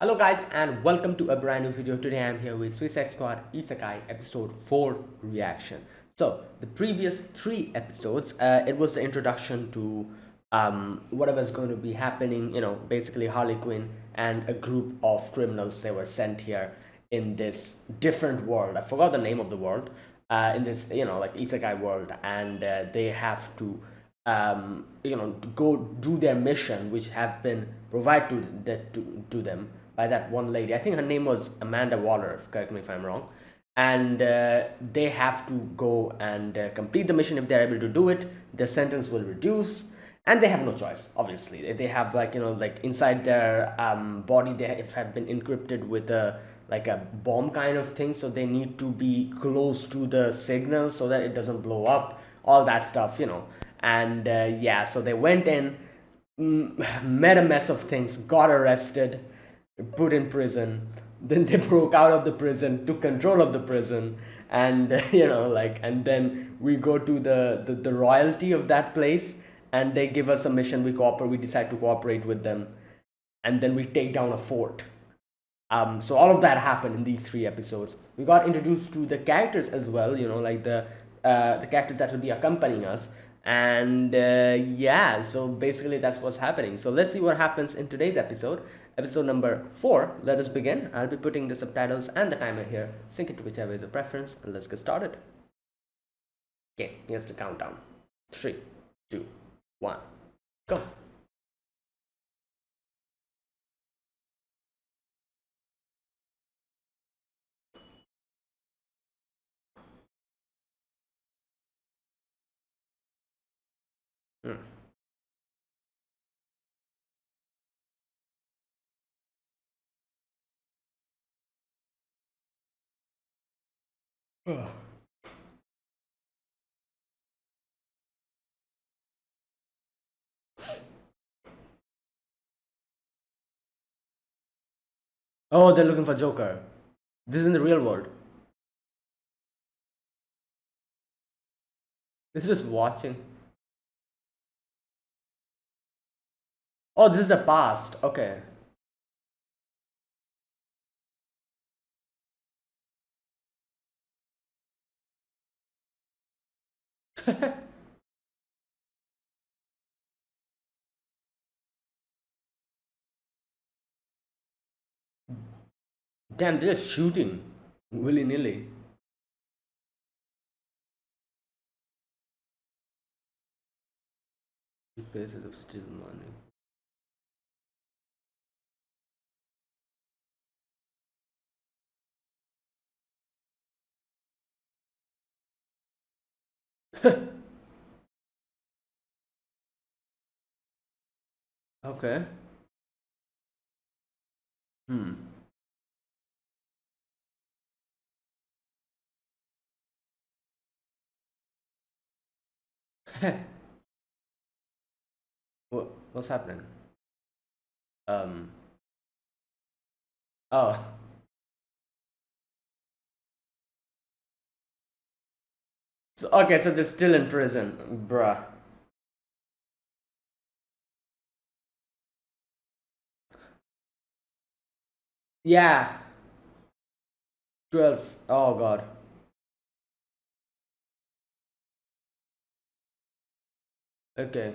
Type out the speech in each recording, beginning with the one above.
Hello guys and welcome to a brand new video. Today I'm here with Suicide Squad Isekai episode 4 reaction. So the previous 3 episodes, it was the introduction to whatever's going to be happening. Basically Harley Quinn and a group of criminals, they were sent here in this different world. I forgot the name of the world. In this, like Isekai world, and they have to go do their mission, which have been provided to them by that one lady. I think her name was Amanda Waller. Correct me if I'm wrong. And they have to go and complete the mission. If they're able to do it, their sentence will reduce, and they have no choice. Obviously, they have like inside their body, they have been encrypted with a bomb kind of thing, so they need to be close to the signal so that it doesn't blow up, all that stuff. And yeah, so they went in, made a mess of things, got arrested, put in prison. Then they broke out of the prison, took control of the prison, and and then we go to the royalty of that place, and they give us a mission. We decide to cooperate with them, and then we take down a fort. So all of that happened in these 3 episodes. We got introduced to the characters as well, like the characters that will be accompanying us, and yeah. So basically, that's what's happening. So let's see what happens in today's episode number 4. Let us begin. I'll be putting the subtitles and the timer here. Sync it to whichever is your preference, and let's get started. Okay, here's the countdown. 3, 2, 1, go. Hmm. Oh, they're looking for Joker. This is in the real world. This is just watching. Oh, this is the past. Okay. Damn, they're just shooting willy nilly. Basis of still money. Okay. Hmm. What's happening? Um. Oh. So, okay, so they're still in prison, bruh. Yeah. 12. Oh god. Okay.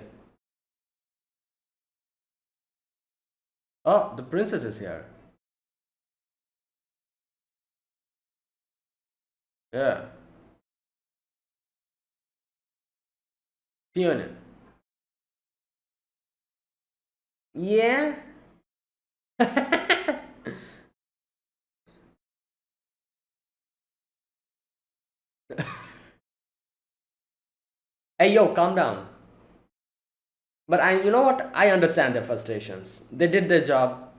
Oh, the princess is here. Yeah. Fiona. Yeah. Hey, yo, calm down. But you know what? I understand their frustrations. They did their job.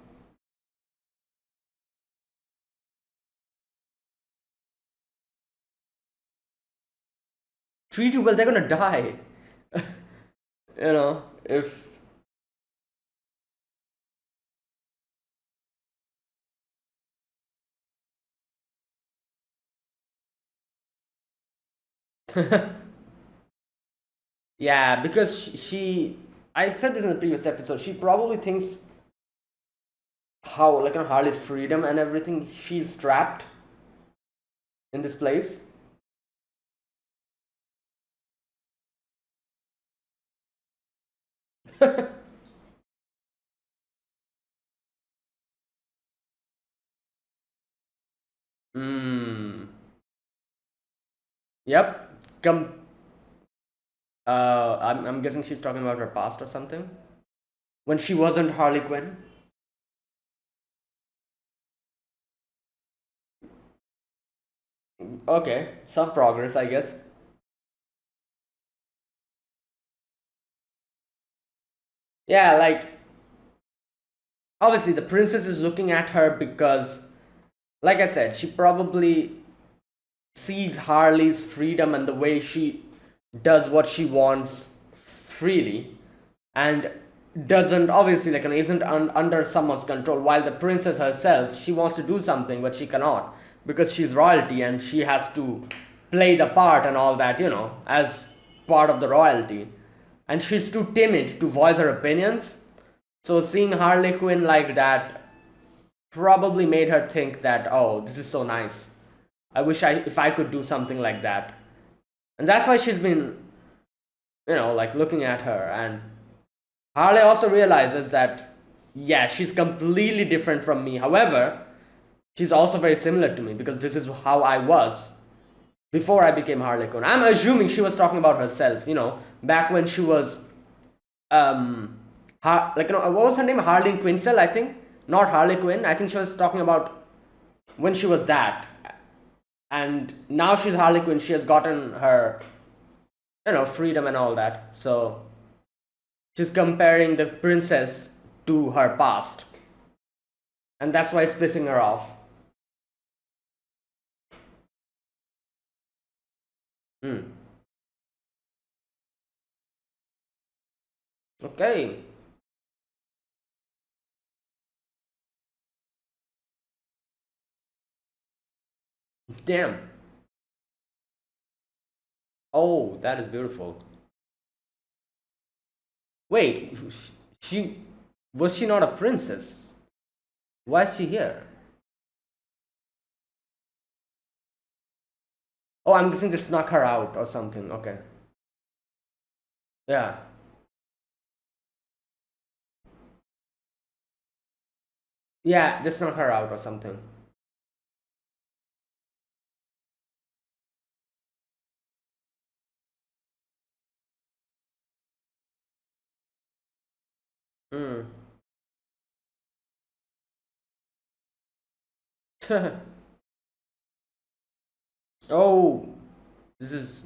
Treat you well, they're gonna die. If. Yeah, because I said this in the previous episode, she probably thinks how like on Harley's freedom and everything. She's trapped in this place. Mm. Yep. I'm guessing she's talking about her past or something. When she wasn't Harley Quinn. Okay, some progress, I guess. Yeah, like obviously the princess is looking at her because, like I said, she probably sees Harley's freedom and the way she does what she wants freely, and doesn't obviously like isn't under someone's control. While the princess herself, she wants to do something but she cannot because she's royalty and she has to play the part and all that, as part of the royalty, and she's too timid to voice her opinions. So seeing Harley Quinn like that probably made her think that, oh, this is so nice. I wish if I could do something like that. And that's why she's been, like looking at her. And Harley also realizes that, yeah, she's completely different from me. However, she's also very similar to me because this is how I was before I became Harley Quinn. I'm assuming she was talking about herself, back when she was, what was her name? Harley Quinzel, I think. Not Harley Quinn. I think she was talking about when she was that. And now she's Harley Quinn. She has gotten her, freedom and all that. So she's comparing the princess to her past, and that's why it's pissing her off. Hmm. Okay. Damn. Oh, that is beautiful. Wait, she was she not a princess? Why is she here? Oh, I'm guessing they snuck her out or something. Okay. Yeah. Yeah, they snuck her out or something. Hmm. Oh, this is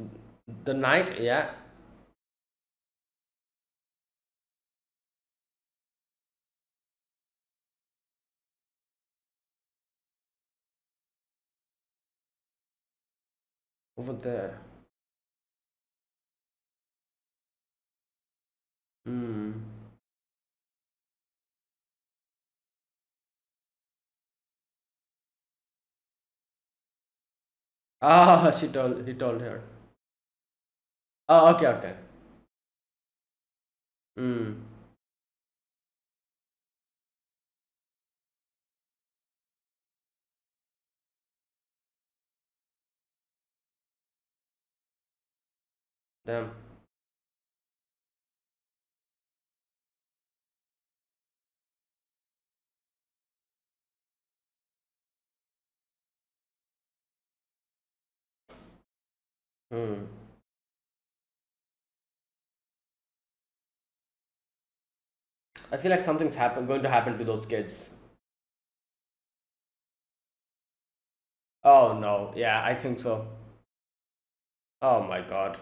the night. Yeah. Over there. Hmm. Ah, he told her. Oh, okay, okay. Hmm. Damn. Hmm. I feel like something's going to happen to those kids. Oh no. Yeah, I think so. Oh my god.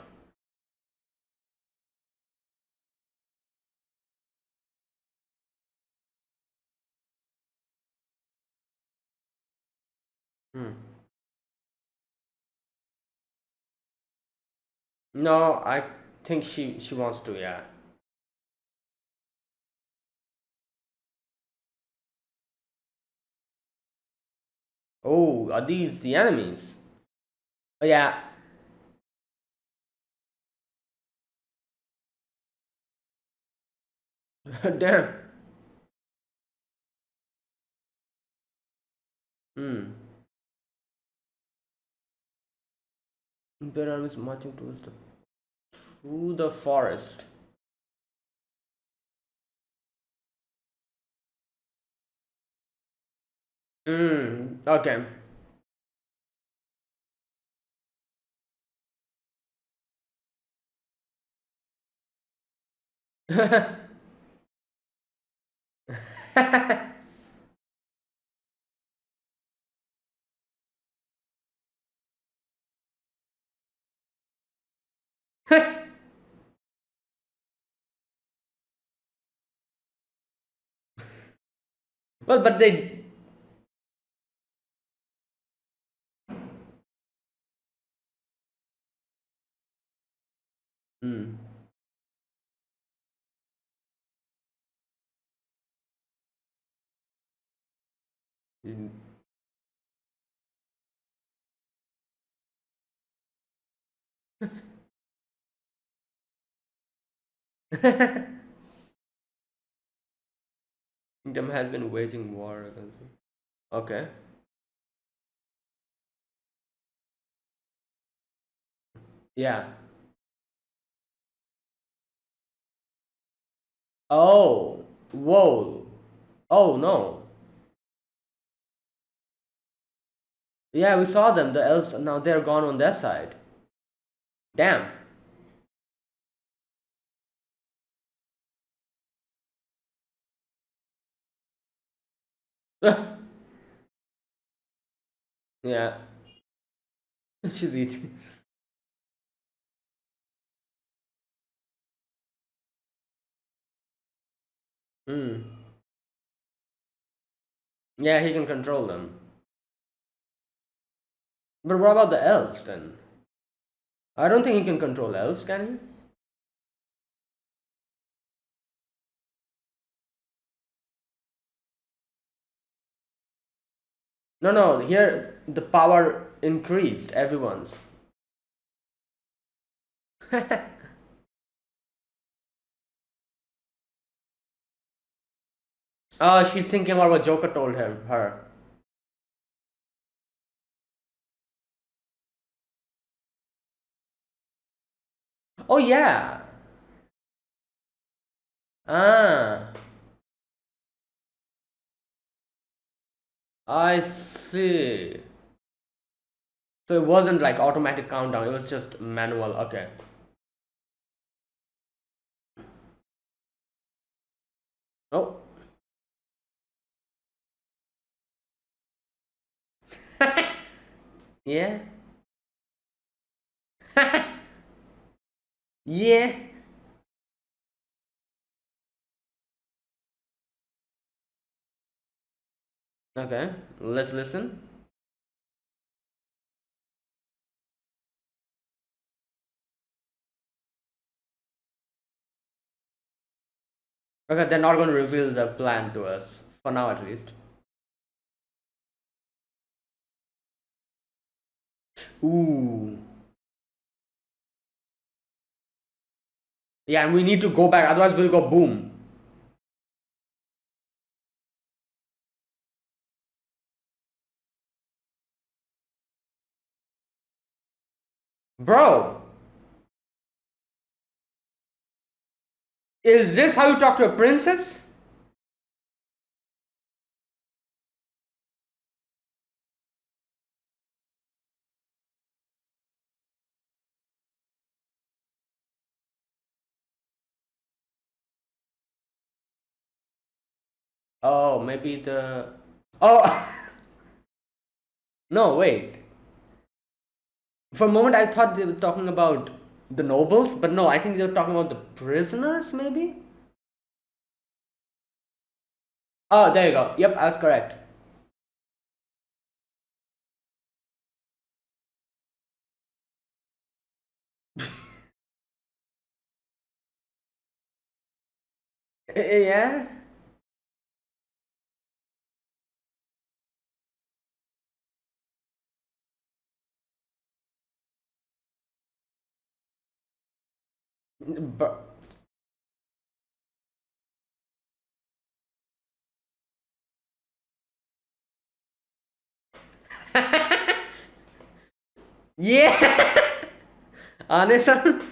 Hmm. No, I think she wants to. Yeah. Oh, are these the enemies? Oh yeah. Damn. Hmm. Imperial army is marching towards the through the forest. Hmm. Okay. Well, but they. Hmm. Kingdom has been waging war against him. Okay. Yeah. Oh. Whoa. Oh no. Yeah, we saw them. The elves now they're gone on their side. Damn. Yeah. She's eating. Hmm. Yeah, he can control them. But what about the elves then? I don't think he can control elves, can he? No, no. Here the power increased. Everyone's. Oh, she's thinking about what Joker told him. Her. Oh yeah. Ah. I see. So it wasn't like automatic countdown. It was just manual. Okay. Oh. Yeah. Yeah. Okay. Let's listen. Okay, they're not going to reveal the plan to us for now, at least. Ooh. Yeah, and we need to go back, otherwise we'll go boom. Bro, is this how you talk to a princess? Oh, maybe the. Oh, no, wait. For a moment, I thought they were talking about the nobles, but no, I think they were talking about the prisoners, maybe? Oh, there you go. Yep, I was correct. Yeah? But, Yeah. Anesan.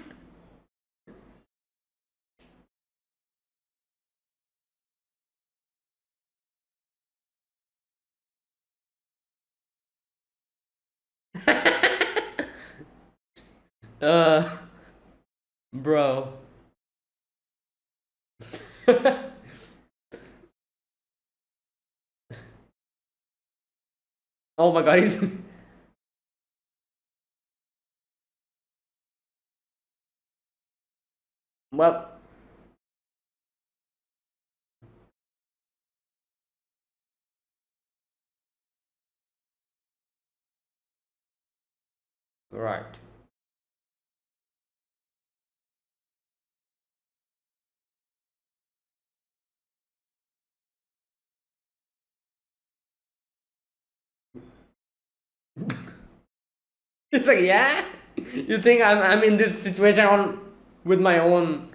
uh bro. Oh my god, he's well, right. It's like, yeah? You think I'm in this situation on with my own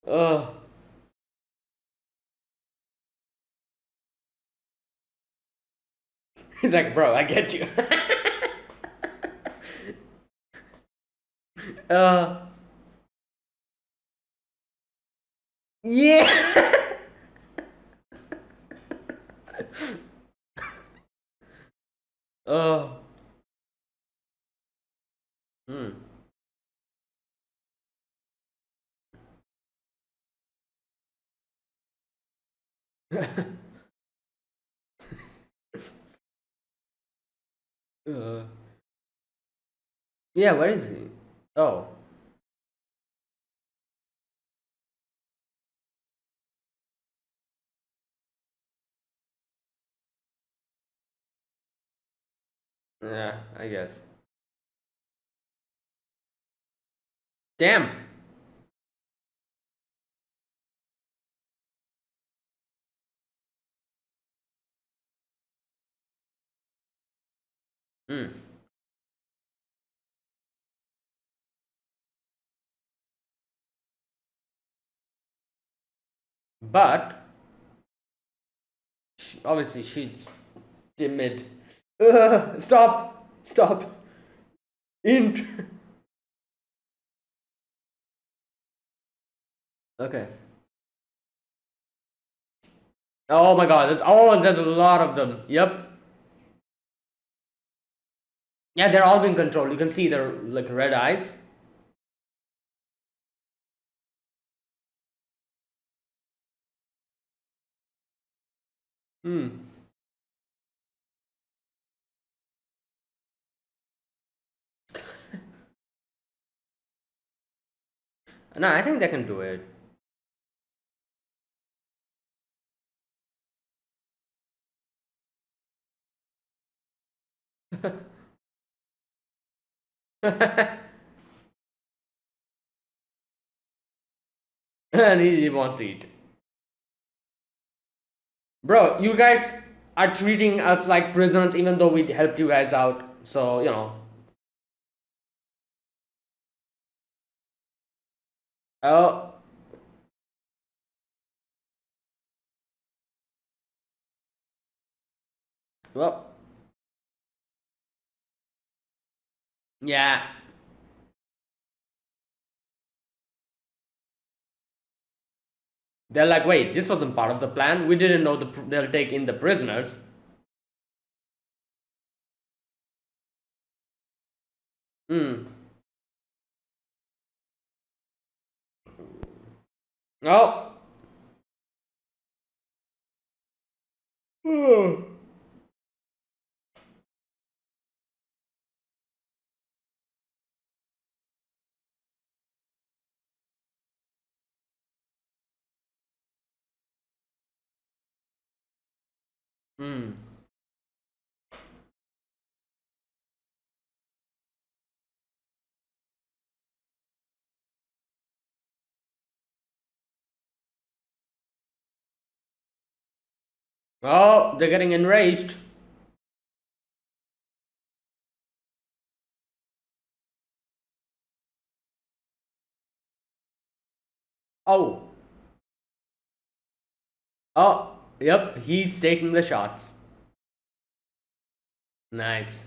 uh he's like, bro, I get you. uh yeah. uh hmm. uh yeah, where is he? Oh, yeah, I guess. Damn. Hmm. But obviously she's timid. Stop! Stop! Int. Okay. Oh my god, there's a lot of them. Yep. Yeah, they're all being controlled. You can see their like red eyes. Hmm. No, I think they can do it. And he wants to eat. Bro, you guys are treating us like prisoners even though we helped you guys out. So, you know. Oh, well, yeah. They're like, wait, this wasn't part of the plan. We didn't know they'll take in the prisoners. Hmm. Oh. Hmm. Oh, they're getting enraged. Oh. Oh. Yep, he's taking the shots. Nice.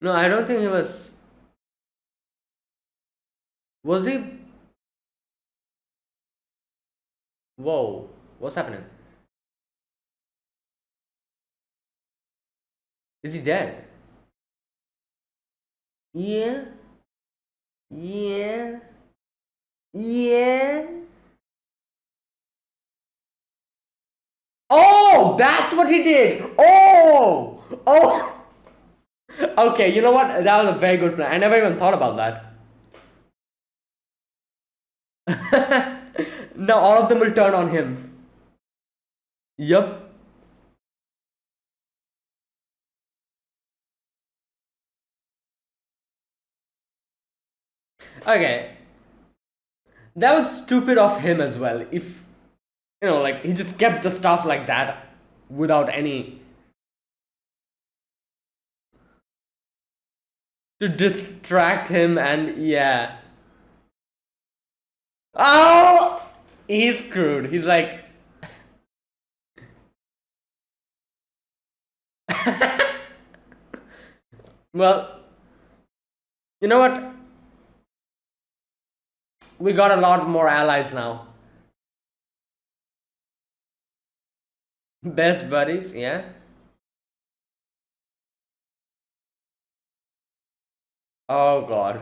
No, I don't think he was. Was he? Whoa, what's happening? Is he dead? Yeah, yeah, yeah. Oh, that's what he did. Oh, oh. Okay, you know what? That was a very good plan. I never even thought about that. Now all of them will turn on him. Yup. Okay, that was stupid of him as well. If like he just kept the stuff like that without any to distract him, and yeah. Oh, he's screwed. He's like, well, you know what? We got a lot more allies now. Best buddies, yeah. Oh god,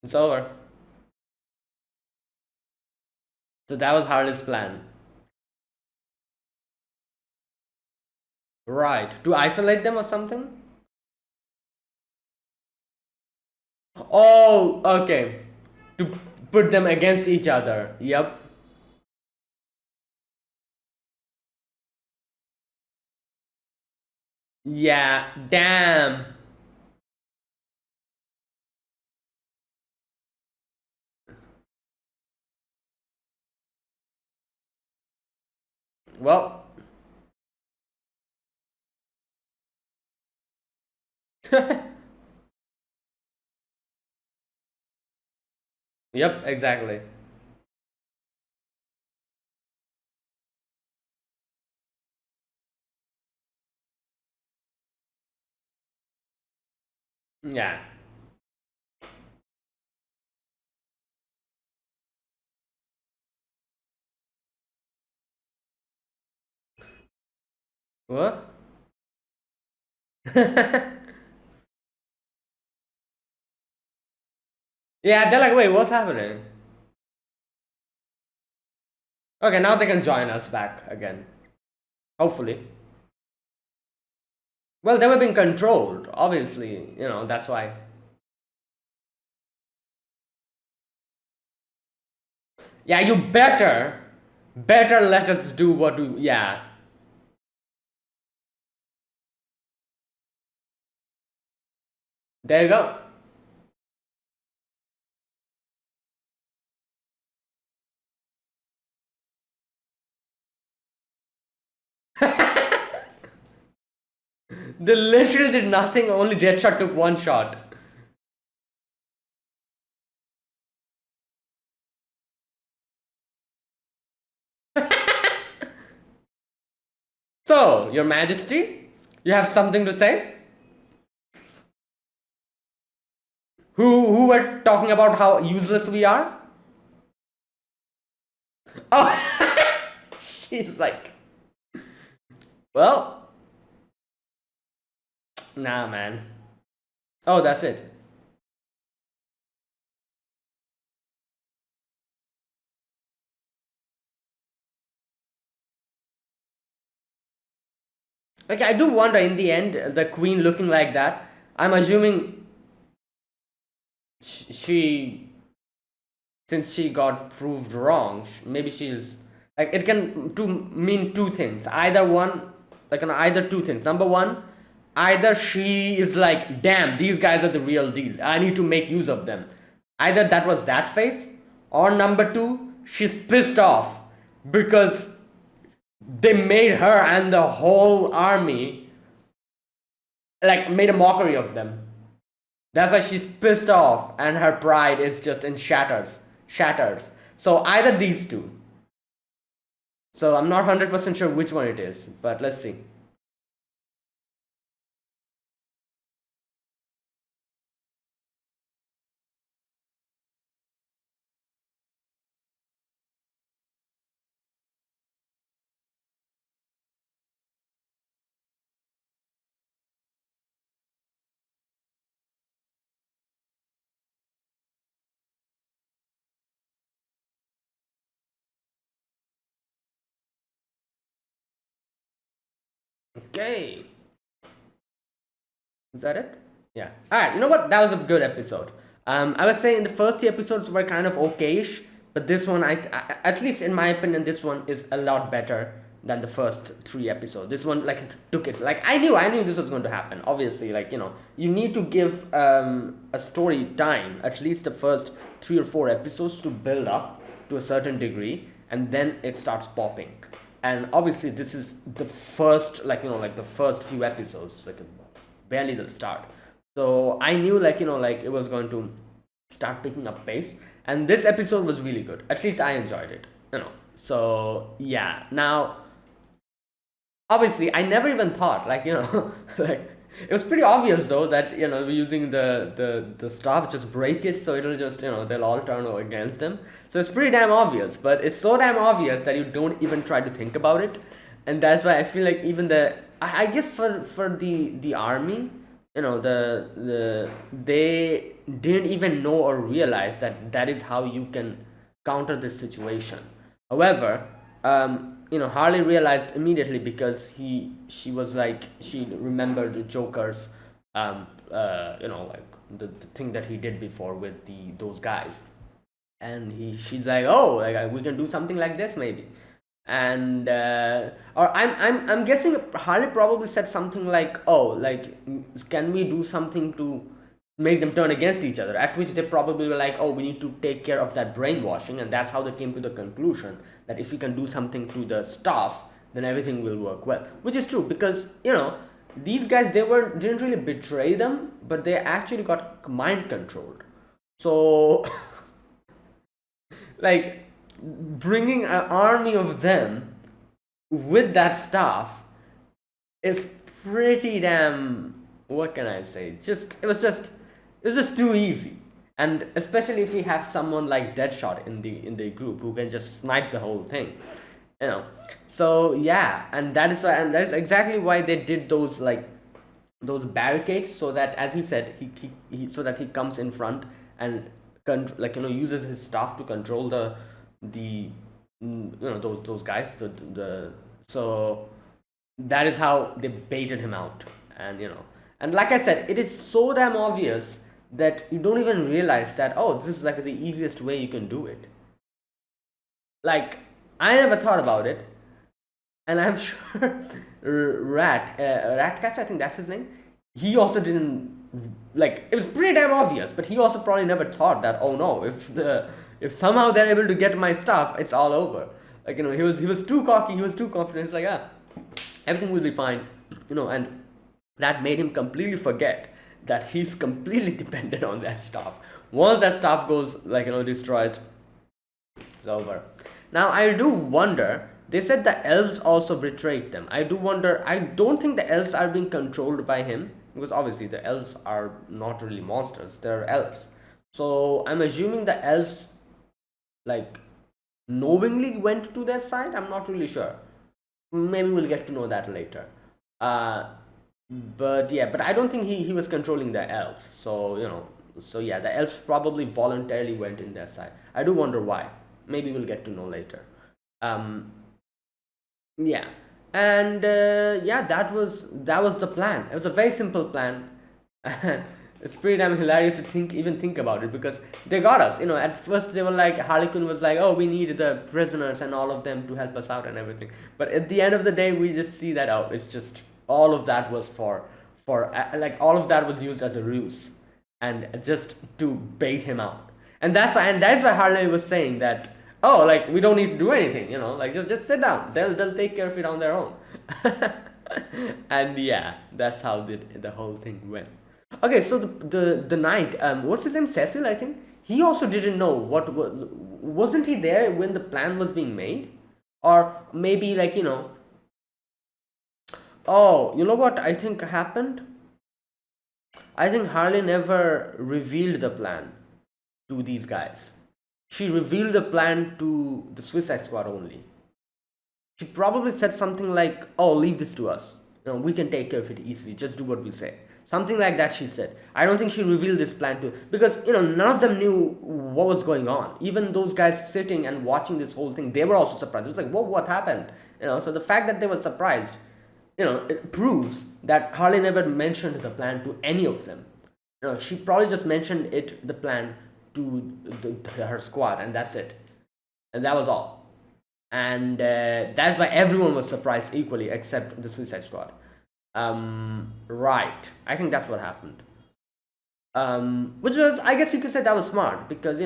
it's over. So that was Harley's plan. Right. To isolate them or something? Oh, okay. To put them against each other. Yep. Yeah, damn. Well, yep, exactly. Yeah. What? Yeah, they're like, wait, what's happening? Okay, now they can join us back again. Hopefully. Well, they were being controlled, obviously. That's why. Yeah, you better let us do what we. Yeah. There you go. They literally did nothing, only Deadshot took one shot. So, Your Majesty, you have something to say? Who were talking about how useless we are? Oh, she's like, well, nah, man. Oh, that's it. Like, I do wonder in the end, the queen looking like that, I'm assuming she, since she got proved wrong, maybe she's like, it can mean two things. Either one, like, either two things. Number one, either she is like, damn, these guys are the real deal. I need to make use of them. Either that was that face, or number two, she's pissed off because they made her and the whole army, like, made a mockery of them. That's why she's pissed off and her pride is just in shatters. So either these two. So I'm not 100% sure which one it is, but let's see. Okay. Is that it? Yeah. All right. You know what? That was a good episode. I was saying the first two episodes were kind of okayish, but this one, at least in my opinion, this one is a lot better than the first three episodes. This one, like, took it. Like, I knew this was going to happen. Obviously, like, you need to give a story time, at least the first 3 or 4 episodes, to build up to a certain degree, and then it starts popping. And obviously, this is the first, like the first few episodes, like barely the start. So I knew, like it was going to start picking up pace, and this episode was really good. At least I enjoyed it. So yeah. Now, obviously, I never even thought, like it was pretty obvious though that using the staff, just break it, so it'll just they'll all turn against him. So it's pretty damn obvious, but it's so damn obvious that you don't even try to think about it. And that's why I feel like even I guess for the army, they didn't even know or realize that that is how you can counter this situation. However, Harley realized immediately, because she was like, she remembered the Joker's, like the thing that he did before with those guys, and she's like, oh, like, we can do something like this maybe. And or I'm guessing Harley probably said something like, oh, like, can we do something to make them turn against each other, at which they probably were like, oh, we need to take care of that brainwashing. And that's how they came to the conclusion that if we can do something to the staff, then everything will work well, which is true, because these guys, didn't really betray them, but they actually got mind controlled. So like, bringing an army of them with that staff is pretty damn, what can I say, it was just too easy. And especially if we have someone like Deadshot in the group, who can just snipe the whole thing, you know so yeah. And that's exactly why they did those barricades, so that, as he said, so that he comes in front and uses his staff to control the those guys. So that is how they baited him out. And like I said, it is so damn obvious that you don't even realize that, oh, this is like the easiest way you can do it. Like, I never thought about it, and I'm sure Ratcatcher, I think that's his name, he also didn't, like, it was pretty damn obvious, but he also probably never thought that, oh no, if somehow they're able to get my stuff, it's all over. Like, he was too cocky, he was too confident. It's like, everything will be fine. And that made him completely forget that he's completely dependent on that stuff. Once that stuff goes, destroyed, it's over. Now, I do wonder, they said the elves also betrayed them. I do wonder, I don't think the elves are being controlled by him, because obviously the elves are not really monsters, they're elves. So I'm assuming the elves, like, knowingly went to their side. I'm not really sure. Maybe we'll get to know that later. But yeah, but I don't think he was controlling the elves. So yeah, the elves probably voluntarily went in their side. I do wonder why. Maybe we'll get to know later. Um, yeah. And yeah, that was the plan. It was a very simple plan. It's pretty damn hilarious to think about it, because they got us. At first they were like, Harley Quinn was like, oh, we need the prisoners and all of them to help us out and everything. But at the end of the day, we just see that, oh, it's just all of that was all of that was used as a ruse, and just to bait him out. And that's why Harley was saying that, oh, like, we don't need to do anything, like, just sit down, they'll take care of it on their own. And yeah, that's how the whole thing went. Okay, so the knight, what's his name? Cecil, I think. He also didn't know wasn't he there when the plan was being made, or maybe like oh, you know what I think happened? I think Harley never revealed the plan to these guys. She revealed the plan to the Suicide Squad only. She probably said something like, "Oh, leave this to us. We can take care of it easily. Just do what we say." Something like that she said. I don't think she revealed this plan to, because none of them knew what was going on. Even those guys sitting and watching this whole thing, they were also surprised. It was like, "Whoa, what happened?" So the fact that they were surprised, it proves that Harley never mentioned the plan to any of them. She probably just mentioned the plan to her squad, and that's it, and that was all. And that's why everyone was surprised equally, except the Suicide Squad. Right. I think that's what happened. Which was, I guess you could say, that was smart, because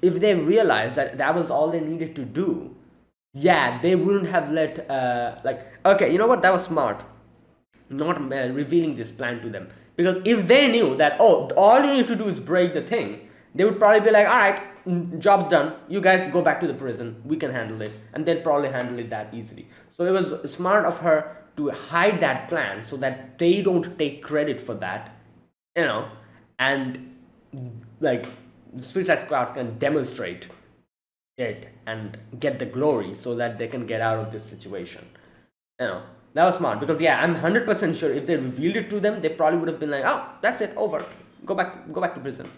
if they realized that that was all they needed to do, yeah, they wouldn't have let like, okay, you know what, that was smart, not revealing this plan to them, because if they knew that, oh, all you need to do is break the thing, they would probably be like, all right, job's done, you guys go back to the prison, we can handle it, and they'd probably handle it that easily. So it was smart of her to hide that plan so that they don't take credit for that, and like the Suicide Squad can demonstrate it and get the glory so that they can get out of this situation. That was smart, because yeah, I'm 100% sure if they revealed it to them, they probably would have been like, oh, that's it, over, go back to prison.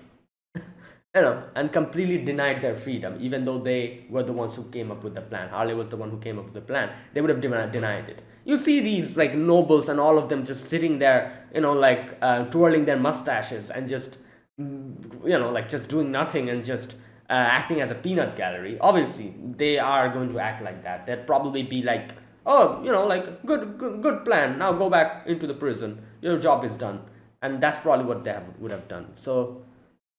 And completely denied their freedom, even though they were the ones who came up with the plan. Harley was the one who came up with the plan. They would have denied it. You see these like nobles and all of them just sitting there, like twirling their mustaches and just, like just doing nothing and just acting as a peanut gallery. Obviously, they are going to act like that. They'd probably be like, oh, like good plan. Now go back into the prison. Your job is done, and that's probably what they would have done. So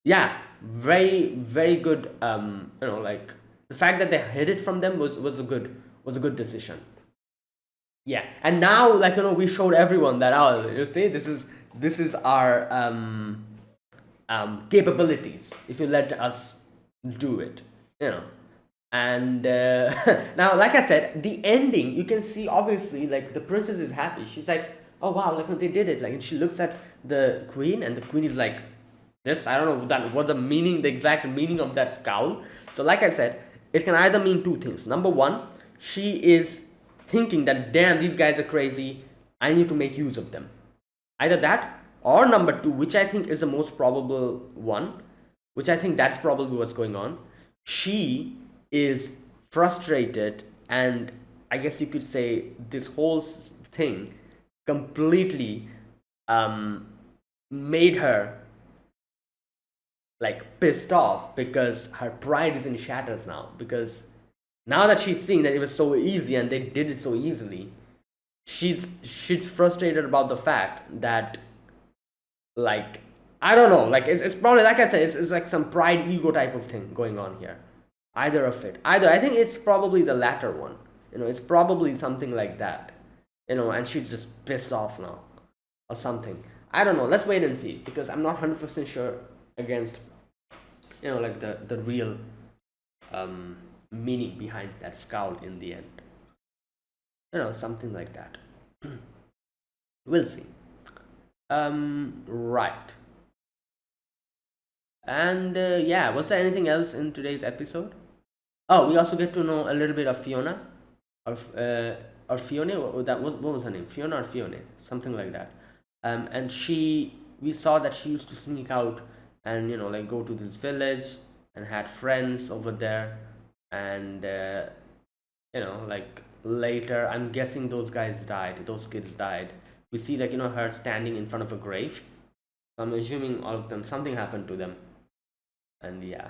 yeah, very very good. Like the fact that they hid it from them was a good decision. Yeah, and now, like, we showed everyone that, oh, you see, this is our capabilities if you let us do it. you know and now, like I said, the ending, you can see, obviously, like, the princess is happy. She's like, oh wow, like, they did it. Like, and she looks at the queen, and the queen is like, this, I don't know what the exact meaning of that scowl. So like I said, it can either mean two things. Number one, she is thinking that, damn, these guys are crazy, I need to make use of them. Either that, or number two, which I think is the most probable one, which I think that's probably what's going on. She is frustrated, and I guess you could say this whole thing completely made her like pissed off, because her pride is in shatters now, because now that she's seeing that it was so easy and they did it so easily, she's frustrated about the fact that, like, I don't know, like, it's probably, like I said, it's like some pride ego type of thing going on here. Either I think it's probably the latter one. It's probably something like that. And she's just pissed off now or something. I don't know, let's wait and see, because I'm not 100% sure against like the real meaning behind that scowl in the end. Something like that. We'll see. Right. And yeah, was there anything else in today's episode? Oh, we also get to know a little bit of Fiona, or Fiona. What was her name? Fiona or Fiona, something like that. And we saw that she used to sneak out and like go to this village and had friends over there, and like later, I'm guessing those kids died. We see, like, her standing in front of a grave. So I'm assuming all of them, something happened to them, and yeah.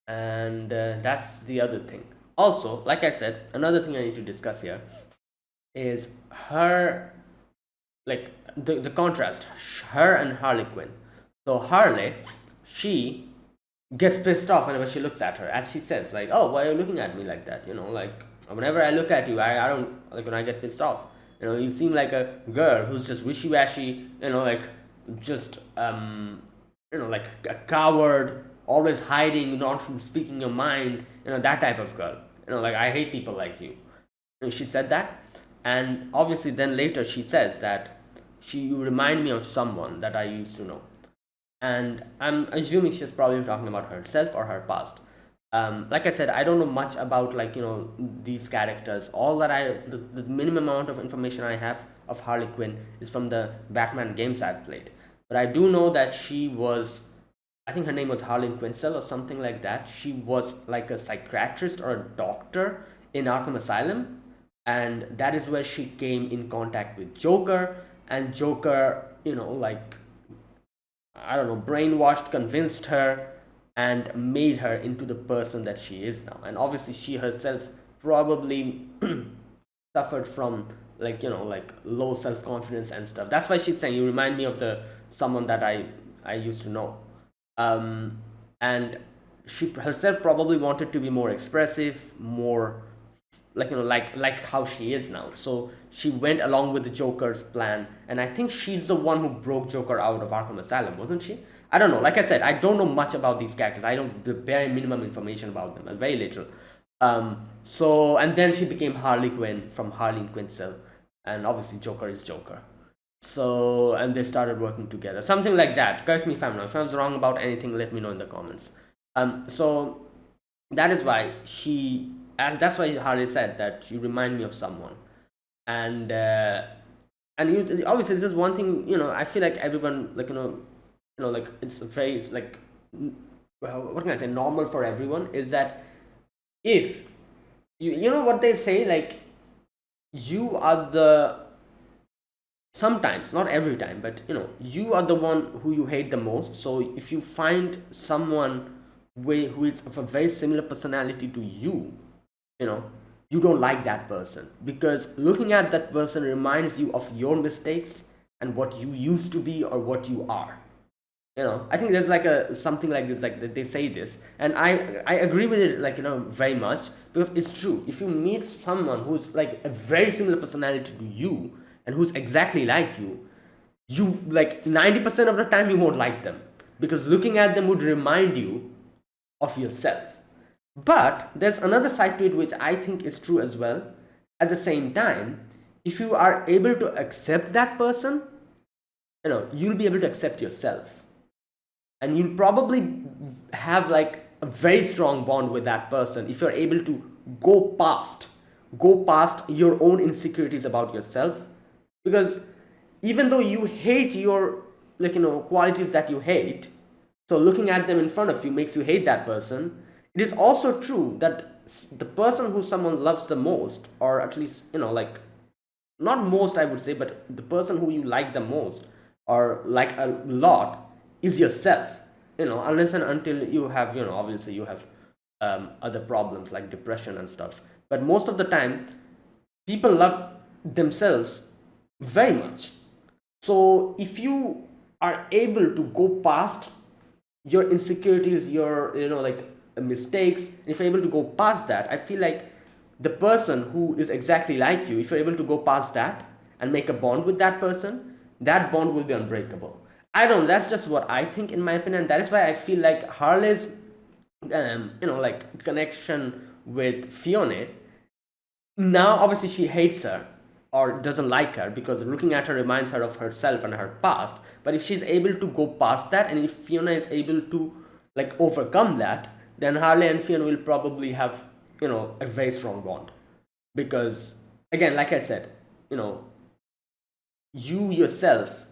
And that's the other thing. Also, like I said, another thing I need to discuss here is her, like, the contrast, her and Harley Quinn. So Harley, she gets pissed off whenever she looks at her, as she says, like, oh, why are you looking at me like that? Like, whenever I look at you, I don't, like, when I get pissed off, You seem like a girl who's just wishy-washy, like just like a coward, always hiding, not speaking your mind, that type of girl. Like I hate people like you. She said that, and obviously then later she says that you remind me of someone that I used to know, and I'm assuming she's probably talking about herself or her past. Like I said, I don't know much about like these characters. All that the minimum amount of information I have of Harley Quinn is from the Batman games I've played. But I do know that she was, I think her name was Harley Quinzel or something like that. She was like a psychiatrist or a doctor in Arkham Asylum, and that is where she came in contact with Joker, and Joker, like I don't know, brainwashed, convinced her, and made her into the person that she is now. And obviously, she herself probably suffered from like low self confidence and stuff. That's why she's saying you remind me of the someone that I used to know. And she herself probably wanted to be more expressive, more like like how she is now. So she went along with the Joker's plan, and I think she's the one who broke Joker out of Arkham Asylum, wasn't she? I don't know. Like I said, I don't know much about these characters. I don't the bare minimum information about them, very little. So and then she became Harley Quinn from Harley Quinzel, and obviously Joker is Joker. So and they started working together, something like that. Correct me if I'm wrong. If I was wrong about anything, let me know in the comments. So that is why and that's why Harley said that you remind me of someone, and you obviously this is one thing. I feel like everyone like like it's like well, what can I say, normal for everyone is that if you know what they say, like you are the sometimes, not every time, but you are the one who you hate the most. So if you find someone who is of a very similar personality to you know you don't like that person, because looking at that person reminds you of your mistakes and what you used to be or what you are. I think there's like a something like this, like they say this, and I agree with it, like very much, because it's true. If you meet someone who's like a very similar personality to you and who's exactly like you like 90% of the time you won't like them, because looking at them would remind you of yourself. But there's another side to it which I think is true as well. At the same time, if you are able to accept that person, you'll be able to accept yourself, and you'll probably have like a very strong bond with that person if you're able to go past your own insecurities about yourself. Because even though you hate your like qualities that you hate, so looking at them in front of you makes you hate that person, it is also true that the person who someone loves the most, or at least like not most I would say, but the person who you like the most or like a lot is yourself. Unless and until you have obviously you have other problems like depression and stuff. But most of the time people love themselves very much. So if you are able to go past your insecurities, your like mistakes, if you're able to go past that, I feel like the person who is exactly like you, if you're able to go past that and make a bond with that person, that bond will be unbreakable. I don't know, that's just what I think in my opinion. That is why I feel like Harley's like connection with Fiona, now obviously she hates her or doesn't like her because looking at her reminds her of herself and her past. But if she's able to go past that, and if Fiona is able to like overcome that, then Harley and Fiona will probably have a very strong bond. Because again, like I said, you know you yourself,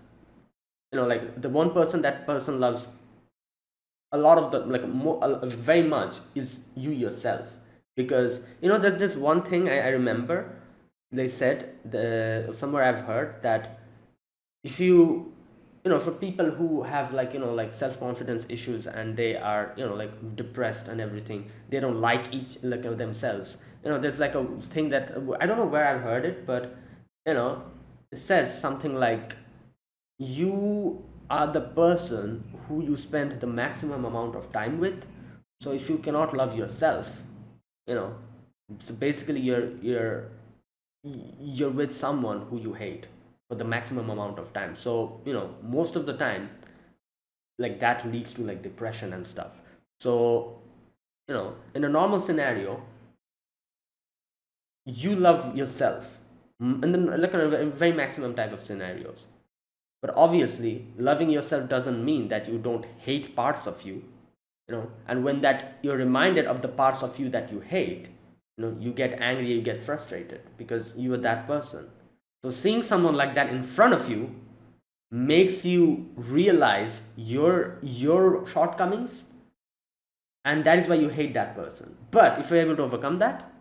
like the one person that person loves a lot of the like more very much is you yourself. Because there's this one thing I remember they said, somewhere I've heard that if for people who have like like self-confidence issues, and they are like depressed and everything, they don't like each like themselves. There's like a thing that I don't know where I've heard it, but you know it says something like you are the person who you spend the maximum amount of time with. So if you cannot love yourself, you know so basically you're you're with someone who you hate for the maximum amount of time. So most of the time, like, that leads to like depression and stuff. So in a normal scenario, you love yourself, and then like a very maximum type of scenarios. But obviously, loving yourself doesn't mean that you don't hate parts of you. And when that you're reminded of the parts of you that you hate, you get angry, you get frustrated because you are that person. So seeing someone like that in front of you makes you realize your shortcomings, and that is why you hate that person. But if you're able to overcome that,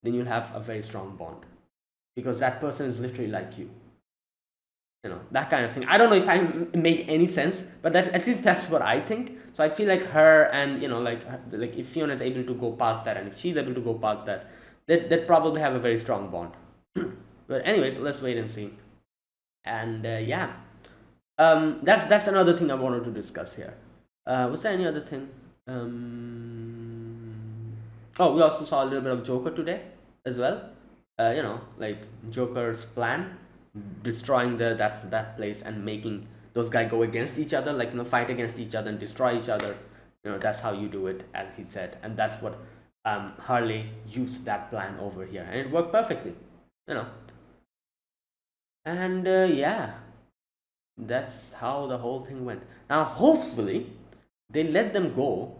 then you'll have a very strong bond, because that person is literally like you. That kind of thing. I don't know if I make any sense, but that, at least that's what I think. So I feel like her, and like if Fiona is able to go past that, and if she's able to go past that, that probably have a very strong bond. But anyways, let's wait and see. And yeah, that's another thing I wanted to discuss here. Was there any other thing? Oh, we also saw a little bit of Joker today as well. Like Joker's plan, destroying that place and making those guys go against each other, like fight against each other and destroy each other. That's how you do it, as he said, and that's what Harley used that plan over here, and it worked perfectly. And yeah, that's how the whole thing went. Now, hopefully, they let them go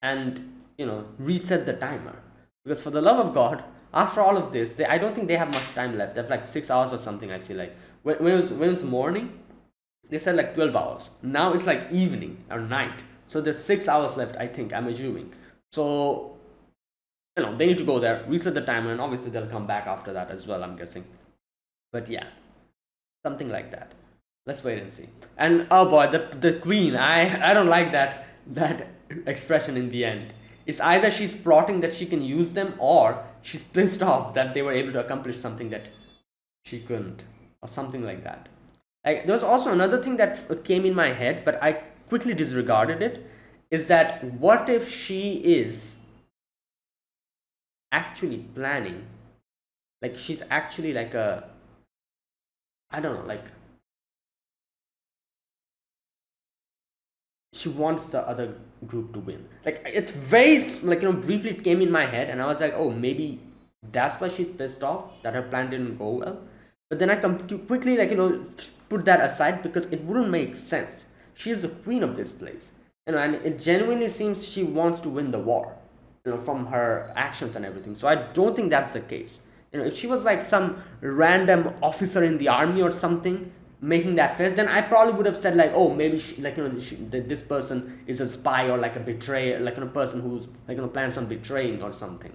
and reset the timer, because for the love of God, after all of this, I don't think they have much time left. They have like 6 hours or something. I feel like when it was morning, they said like 12 hours. Now it's like evening or night, so there's 6 hours left, I think, I'm assuming. So they need to go there, reset the timer, and obviously they'll come back after that as well, I'm guessing. But yeah, something like that. Let's wait and see. And oh boy, the queen, I don't like that expression in the end. It's either she's plotting that she can use them, or she's pissed off that they were able to accomplish something that she couldn't, or something like that. Like, there was also another thing that came in my head, but I quickly disregarded it. Is that, what if she is actually planning, like she's actually like a, I don't know, like she wants the other group to win. Like, it's very like briefly it came in my head, and I was like, oh, maybe that's why she's pissed off that her plan didn't go well. But then I quickly put that aside, because it wouldn't make sense. She is the queen of this place, and it genuinely seems she wants to win the war, from her actions and everything. So I don't think that's the case. If she was like some random officer in the army or something making that face, then I probably would have said like, oh, maybe this person is a spy, or like a betrayer, like a person who's like plans on betraying or something.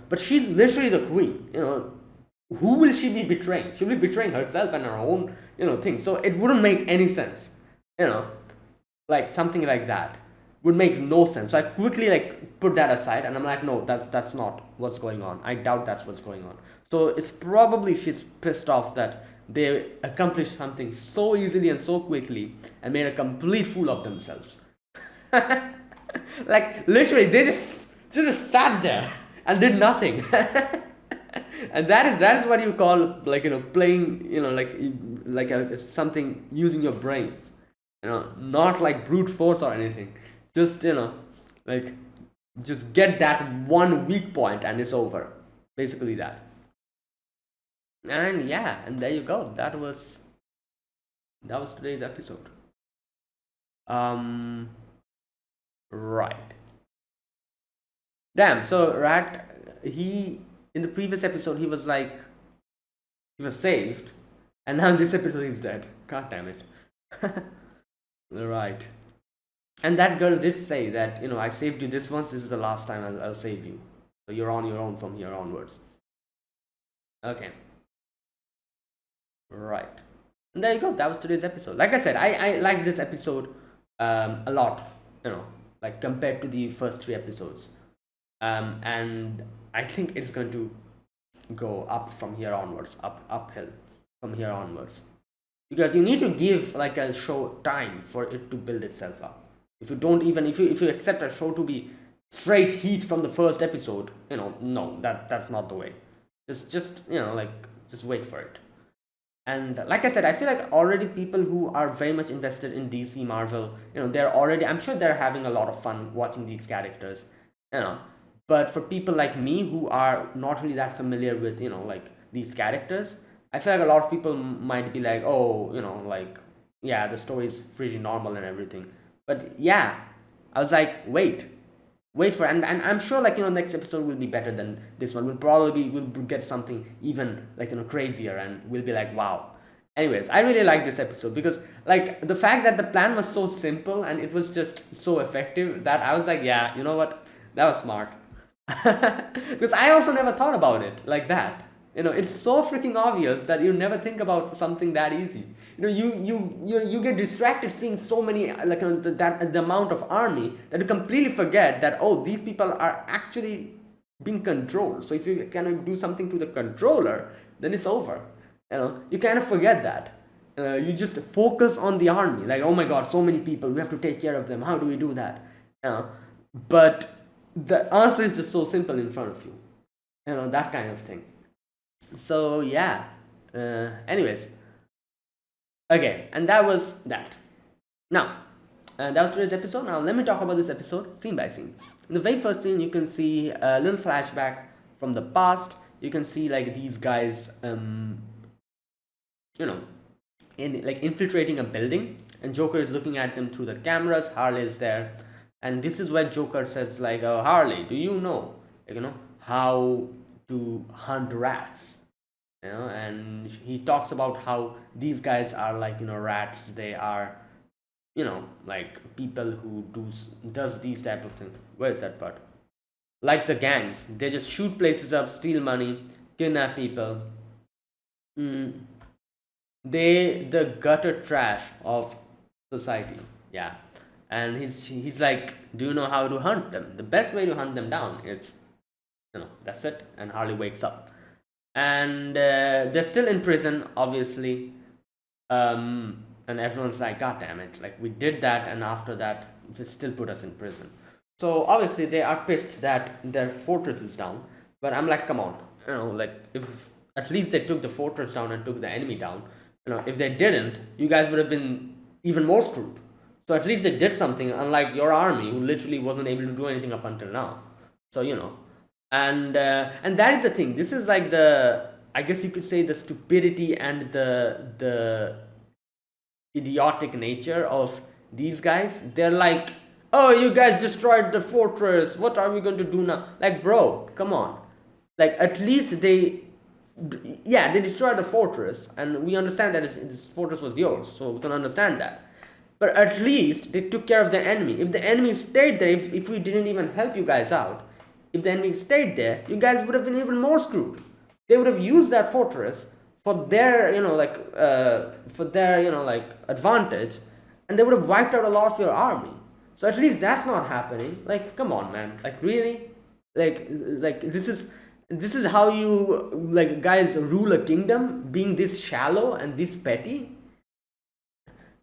But she's literally the queen. Who will she be betraying? She'll be betraying herself and her own thing. So it wouldn't make any sense. Like something like that would make no sense. So I quickly like put that aside, and I'm like, no, that's not what's going on. I doubt that's what's going on. So it's probably she's pissed off that they accomplished something so easily and so quickly and made a complete fool of themselves. Like, literally, they just sat there and did nothing. And that is what you call like playing, like something using your brains, not like brute force or anything. Just like, just get that one weak point and it's over, basically that. And yeah, and there you go. That was today's episode. Right. Damn. So Rat, he, in the previous episode, he was like, he was saved, and now this episode he's dead. God damn it. Right. And that girl did say that, I saved you this once. This is the last time I'll save you. So you're on your own from here onwards. Okay. Right. And there you go. That was today's episode. Like I said, I like this episode a lot, like compared to the first 3 episodes. And I think it's going to go up from here onwards, uphill from here onwards. Because you need to give like a show time for it to build itself up. If you don't even, if you accept a show to be straight heat from the first episode, no, that's not the way. Just just wait for it. And like I said, I feel like already people who are very much invested in DC, Marvel, they're already, I'm sure they're having a lot of fun watching these characters, you know. But for people like me who are not really that familiar with, these characters, I feel like a lot of people might be like, oh, yeah, the story is pretty normal and everything. But yeah, I was like, wait for it. And I'm sure next episode will be better than this one. We'll get something even crazier, and we'll be like, wow. Anyways, I really like this episode because like the fact that the plan was so simple and it was just so effective that I was like, yeah, you know what, that was smart. Because I also never thought about it like that. It's so freaking obvious that you never think about something that easy. You get distracted seeing so many the amount of army that you completely forget that, oh, these people are actually being controlled. So if you can do something to the controller, then it's over. You kind of forget that. You just focus on the army, like, oh my god, so many people, we have to take care of them, how do we do that? But the answer is just so simple in front of you, that kind of thing. So yeah, anyways, okay, and that was that. Now, that was today's episode. Now let me talk about this episode scene by scene. In the very first scene, you can see a little flashback from the past. You can see like these guys in like infiltrating a building, and Joker is looking at them through the cameras. Harley is there, and this is where Joker says like, oh, Harley, do you know how to hunt rats? And he talks about how these guys are like rats. They are like people who does these type of things. Where is that part? Like the gangs, they just shoot places up, steal money, kidnap people. mm, they the gutter trash of society. Yeah. And he's like, do you know how to hunt them? The best way to hunt them down is that's it. And Harley wakes up, and they're still in prison, obviously. And everyone's like, god damn it, like we did that, and after that they still put us in prison. So obviously they are pissed that their fortress is down. But I'm like, come on, like if at least they took the fortress down and took the enemy down. If they didn't, you guys would have been even more screwed. So at least they did something, unlike your army who literally wasn't able to do anything up until now. So and that is the thing. This is like the, I guess you could say, the stupidity and the idiotic nature of these guys. They're like, oh, you guys destroyed the fortress, what are we going to do now? Like, bro, come on. Like, at least they destroyed the fortress, and we understand that this fortress was yours, so we can understand that. But at least they took care of the enemy. If the enemy stayed there, if we didn't even help you guys out, if the enemy stayed there, you guys would have been even more screwed. They would have used that fortress for their advantage, and they would have wiped out a lot of your army. So at least that's not happening. Like, come on, man. Like, really? Like this is how you like guys rule a kingdom, being this shallow and this petty?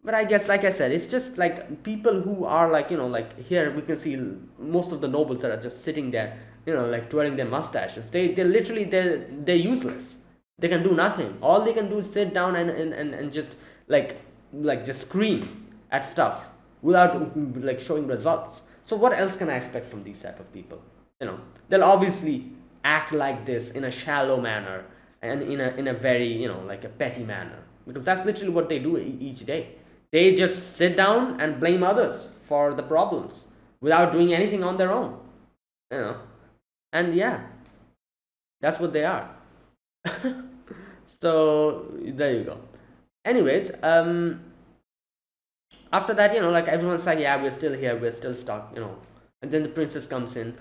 But I guess, like I said, it's just like people who are like like here we can see most of the nobles that are just sitting there, like twirling their mustaches. They literally they're useless. They can do nothing. All they can do is sit down and just just scream at stuff without like showing results. So what else can I expect from these type of people? They'll obviously act like this in a shallow manner, and in a very like a petty manner, because that's literally what they do each day. They just sit down and blame others for the problems without doing anything on their own. And yeah, that's what they are. So there you go. Anyways, after that, like everyone's like, yeah, we're still here, we're still stuck, and then the princess comes in,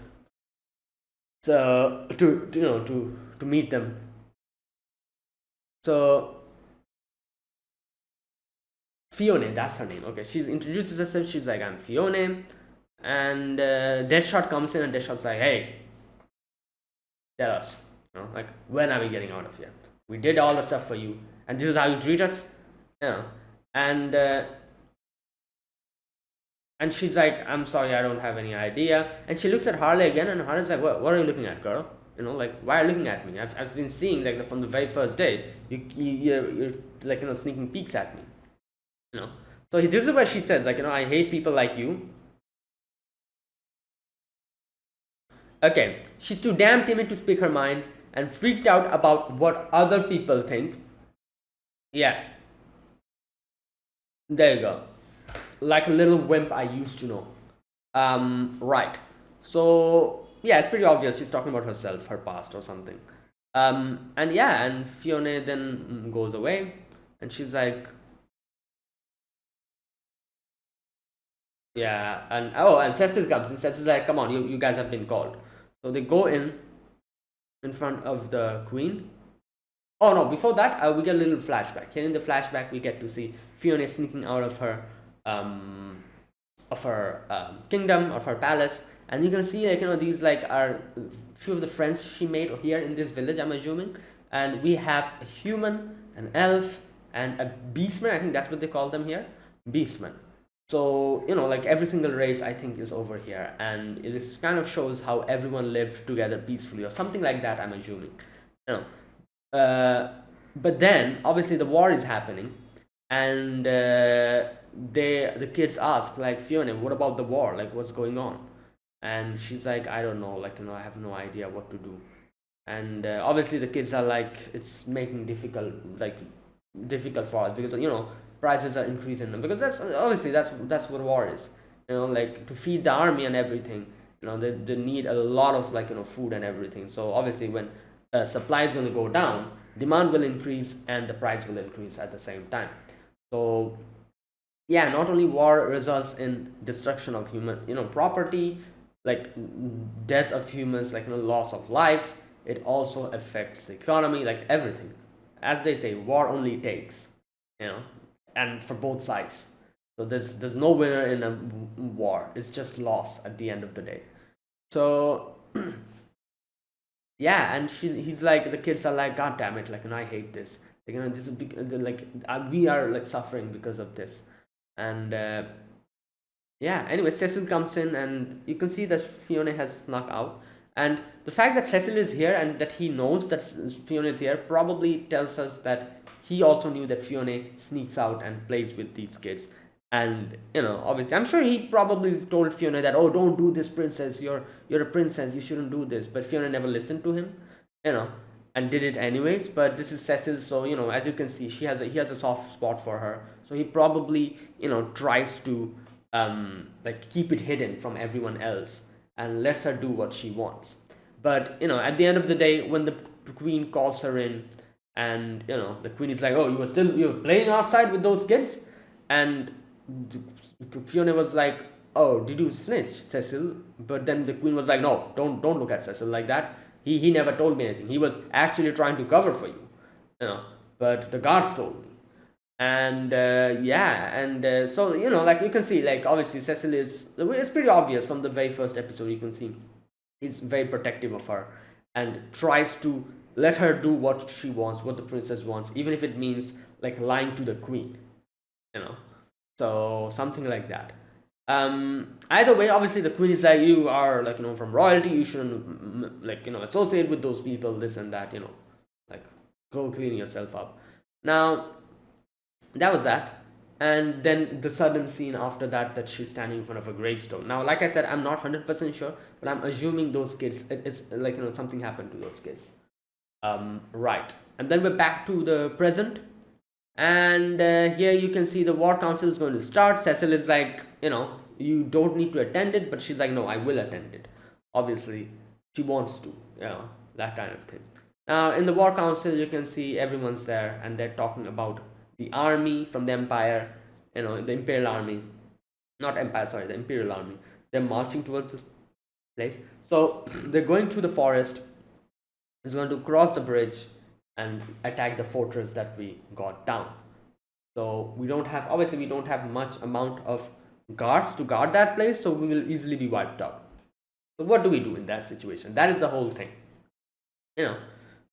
so to meet them. So Fiona, that's her name. Okay, she introduces herself. She's like, I'm Fiona, and Deadshot comes in, and Deadshot's like, hey, tell us, like, when are we getting out of here? We did all the stuff for you, and this is how you treat us, and she's like, I'm sorry, I don't have any idea. And she looks at Harley again, and Harley's like, what are you looking at, girl? like, why are you looking at me? I've been seeing, like, from the very first day, you're like, sneaking peeks at me, you know. So this is what she says, like, I hate people like you. Okay, she's too damn timid to speak her mind and freaked out about what other people think. Yeah, there you go. Like a little wimp I used to know. Right. So yeah, it's pretty obvious she's talking about herself, her past or something. And yeah, and Fiona then goes away, and she's like, yeah, and oh, and Cecil comes, and Cecil's like, come on, you guys have been called. So they go in front of the queen. Oh no! Before that, we get a little flashback. Here in the flashback, we get to see Fiona sneaking out um, of her kingdom, of her palace, and you can see, like, these, like, are few of the friends she made here in this village, I'm assuming. And we have a human, an elf, and a beastman. I think that's what they call them here, beastman. So like, every single race, I think, is over here, and it is kind of shows how everyone lived together peacefully or something like that, I'm assuming. You know, but then obviously the war is happening, and the kids ask, like, Fiona, what about the war? Like, what's going on? And she's like, I don't know. Like, I have no idea what to do. And obviously the kids are like, it's making difficult for us, because prices are increasing, because that's obviously that's what war is. Like, to feed the army and everything. They need a lot of, like, food and everything. So obviously when supply is going to go down, demand will increase and the price will increase at the same time. So yeah, not only war results in destruction of human property, like death of humans, like loss of life, it also affects the economy, like everything. As they say, war only takes, you know and for both sides. So there's no winner in a war, it's just loss at the end of the day. So yeah, and he's like, the kids are like, god damn it, like, I hate this, like, this is like, we are, like, suffering because of this. And yeah, anyway, Cecil comes in, and you can see that Fiona has snuck out. And the fact that Cecil is here and that he knows that Fiona is here probably tells us that he also knew that Fiona sneaks out and plays with these kids. And obviously, I'm sure he probably told Fiona that, oh, don't do this, princess, you're a princess, you shouldn't do this. But Fiona never listened to him, you know and did it anyways. But this is Cecil, so as you can see, he has a soft spot for her. So he probably tries to like, keep it hidden from everyone else and lets her do what she wants. But at the end of the day, when the queen calls her in, and the queen is like, oh, you were playing outside with those kids. And Fiona was like, oh, did you snitch, Cecil? But then the queen was like, no, don't look at Cecil like that. He never told me anything. He was actually trying to cover for you, but the guards told me. And yeah, and so like, you can see, like, obviously Cecil is, it's pretty obvious from the very first episode. You can see he's very protective of her and tries to let her do what she wants, what the princess wants, even if it means, like, lying to the queen, you know so something like that. Either way, obviously the queen is like, you are, like, from royalty, you shouldn't, like, associate with those people, this and that, like, go clean yourself up. Now, that was that. And then the sudden scene after that she's standing in front of a gravestone. Now, like I said, I'm not 100% sure, but I'm assuming those kids, it's like, something happened to those kids. Right. And then we're back to the present. And here you can see the war council is going to start. Cecil is like, you don't need to attend it, but she's like, no, I will attend it. Obviously, she wants to, that kind of thing. Now, in the war council, you can see everyone's there, and they're talking about the army from the empire, the imperial army, not empire, sorry, the imperial army. They're marching towards this place. So they're going through the forest. It's going to cross the bridge and attack the fortress that we got down. So we don't have much amount of guards to guard that place, so we will easily be wiped out. So what do we do in that situation? That is the whole thing.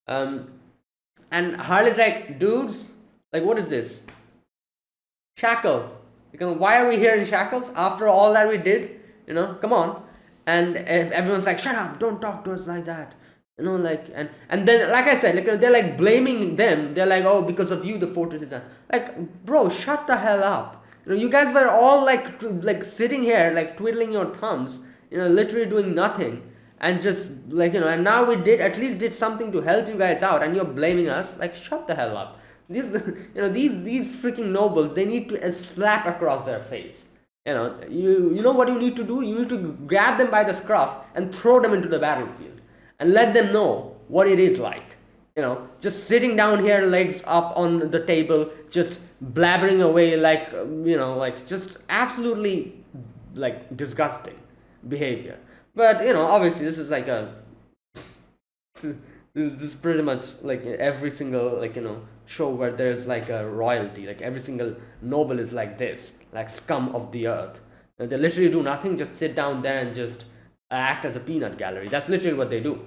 And Harley's like, dudes, like, what is this? Shackle. Why are we here in shackles after all that we did? Come on. And everyone's like, shut up, don't talk to us like that. Like, and then, like I said, like, they're like blaming them. They're like, oh, because of you the fortress is done. Like, bro, shut the hell up. You guys were all like sitting here like twiddling your thumbs, literally doing nothing, and just like, and now we did at least did something to help you guys out, and you're blaming us. Like, shut the hell up. These these freaking nobles, they need to slap across their face. You know what you need to do? You need to grab them by the scruff and throw them into the battlefield and let them know what it is like. Just sitting down here, legs up on the table, just blabbering away like, like just absolutely like disgusting behavior. But, obviously this is like a, this is pretty much like every single, like, show where there's like a royalty, like every single noble is like this, like scum of the earth. And they literally do nothing, just sit down there and just act as a peanut gallery. That's literally what they do.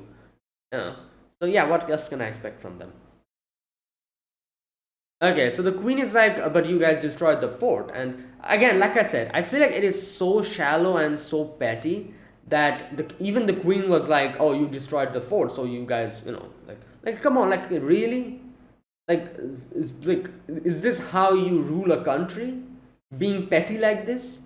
So yeah, what else can I expect from them? Okay, so the queen is like, but you guys destroyed the fort. And again, like I said, I feel like it is so shallow and so petty that even the queen was like, oh, you destroyed the fort, so you guys, like come on, like really? Like, is this how you rule a country? Being petty like this?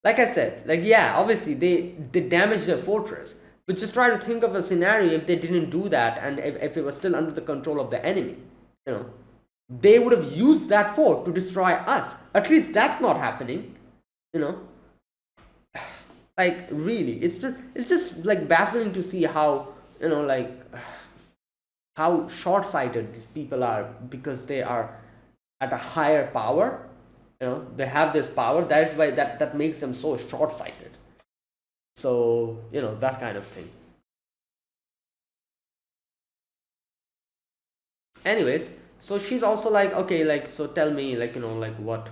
Like I said, like, yeah, obviously they damaged their fortress. But just try to think of a scenario if they didn't do that, and if it was still under the control of the enemy. They would have used that fort to destroy us. At least that's not happening. Like, really, it's just like baffling to see how, like, how short-sighted these people are, because they are at a higher power. They have this power. That's why that makes them so short-sighted. So, that kind of thing. Anyways, so she's also like, okay, like, so tell me, like, like what,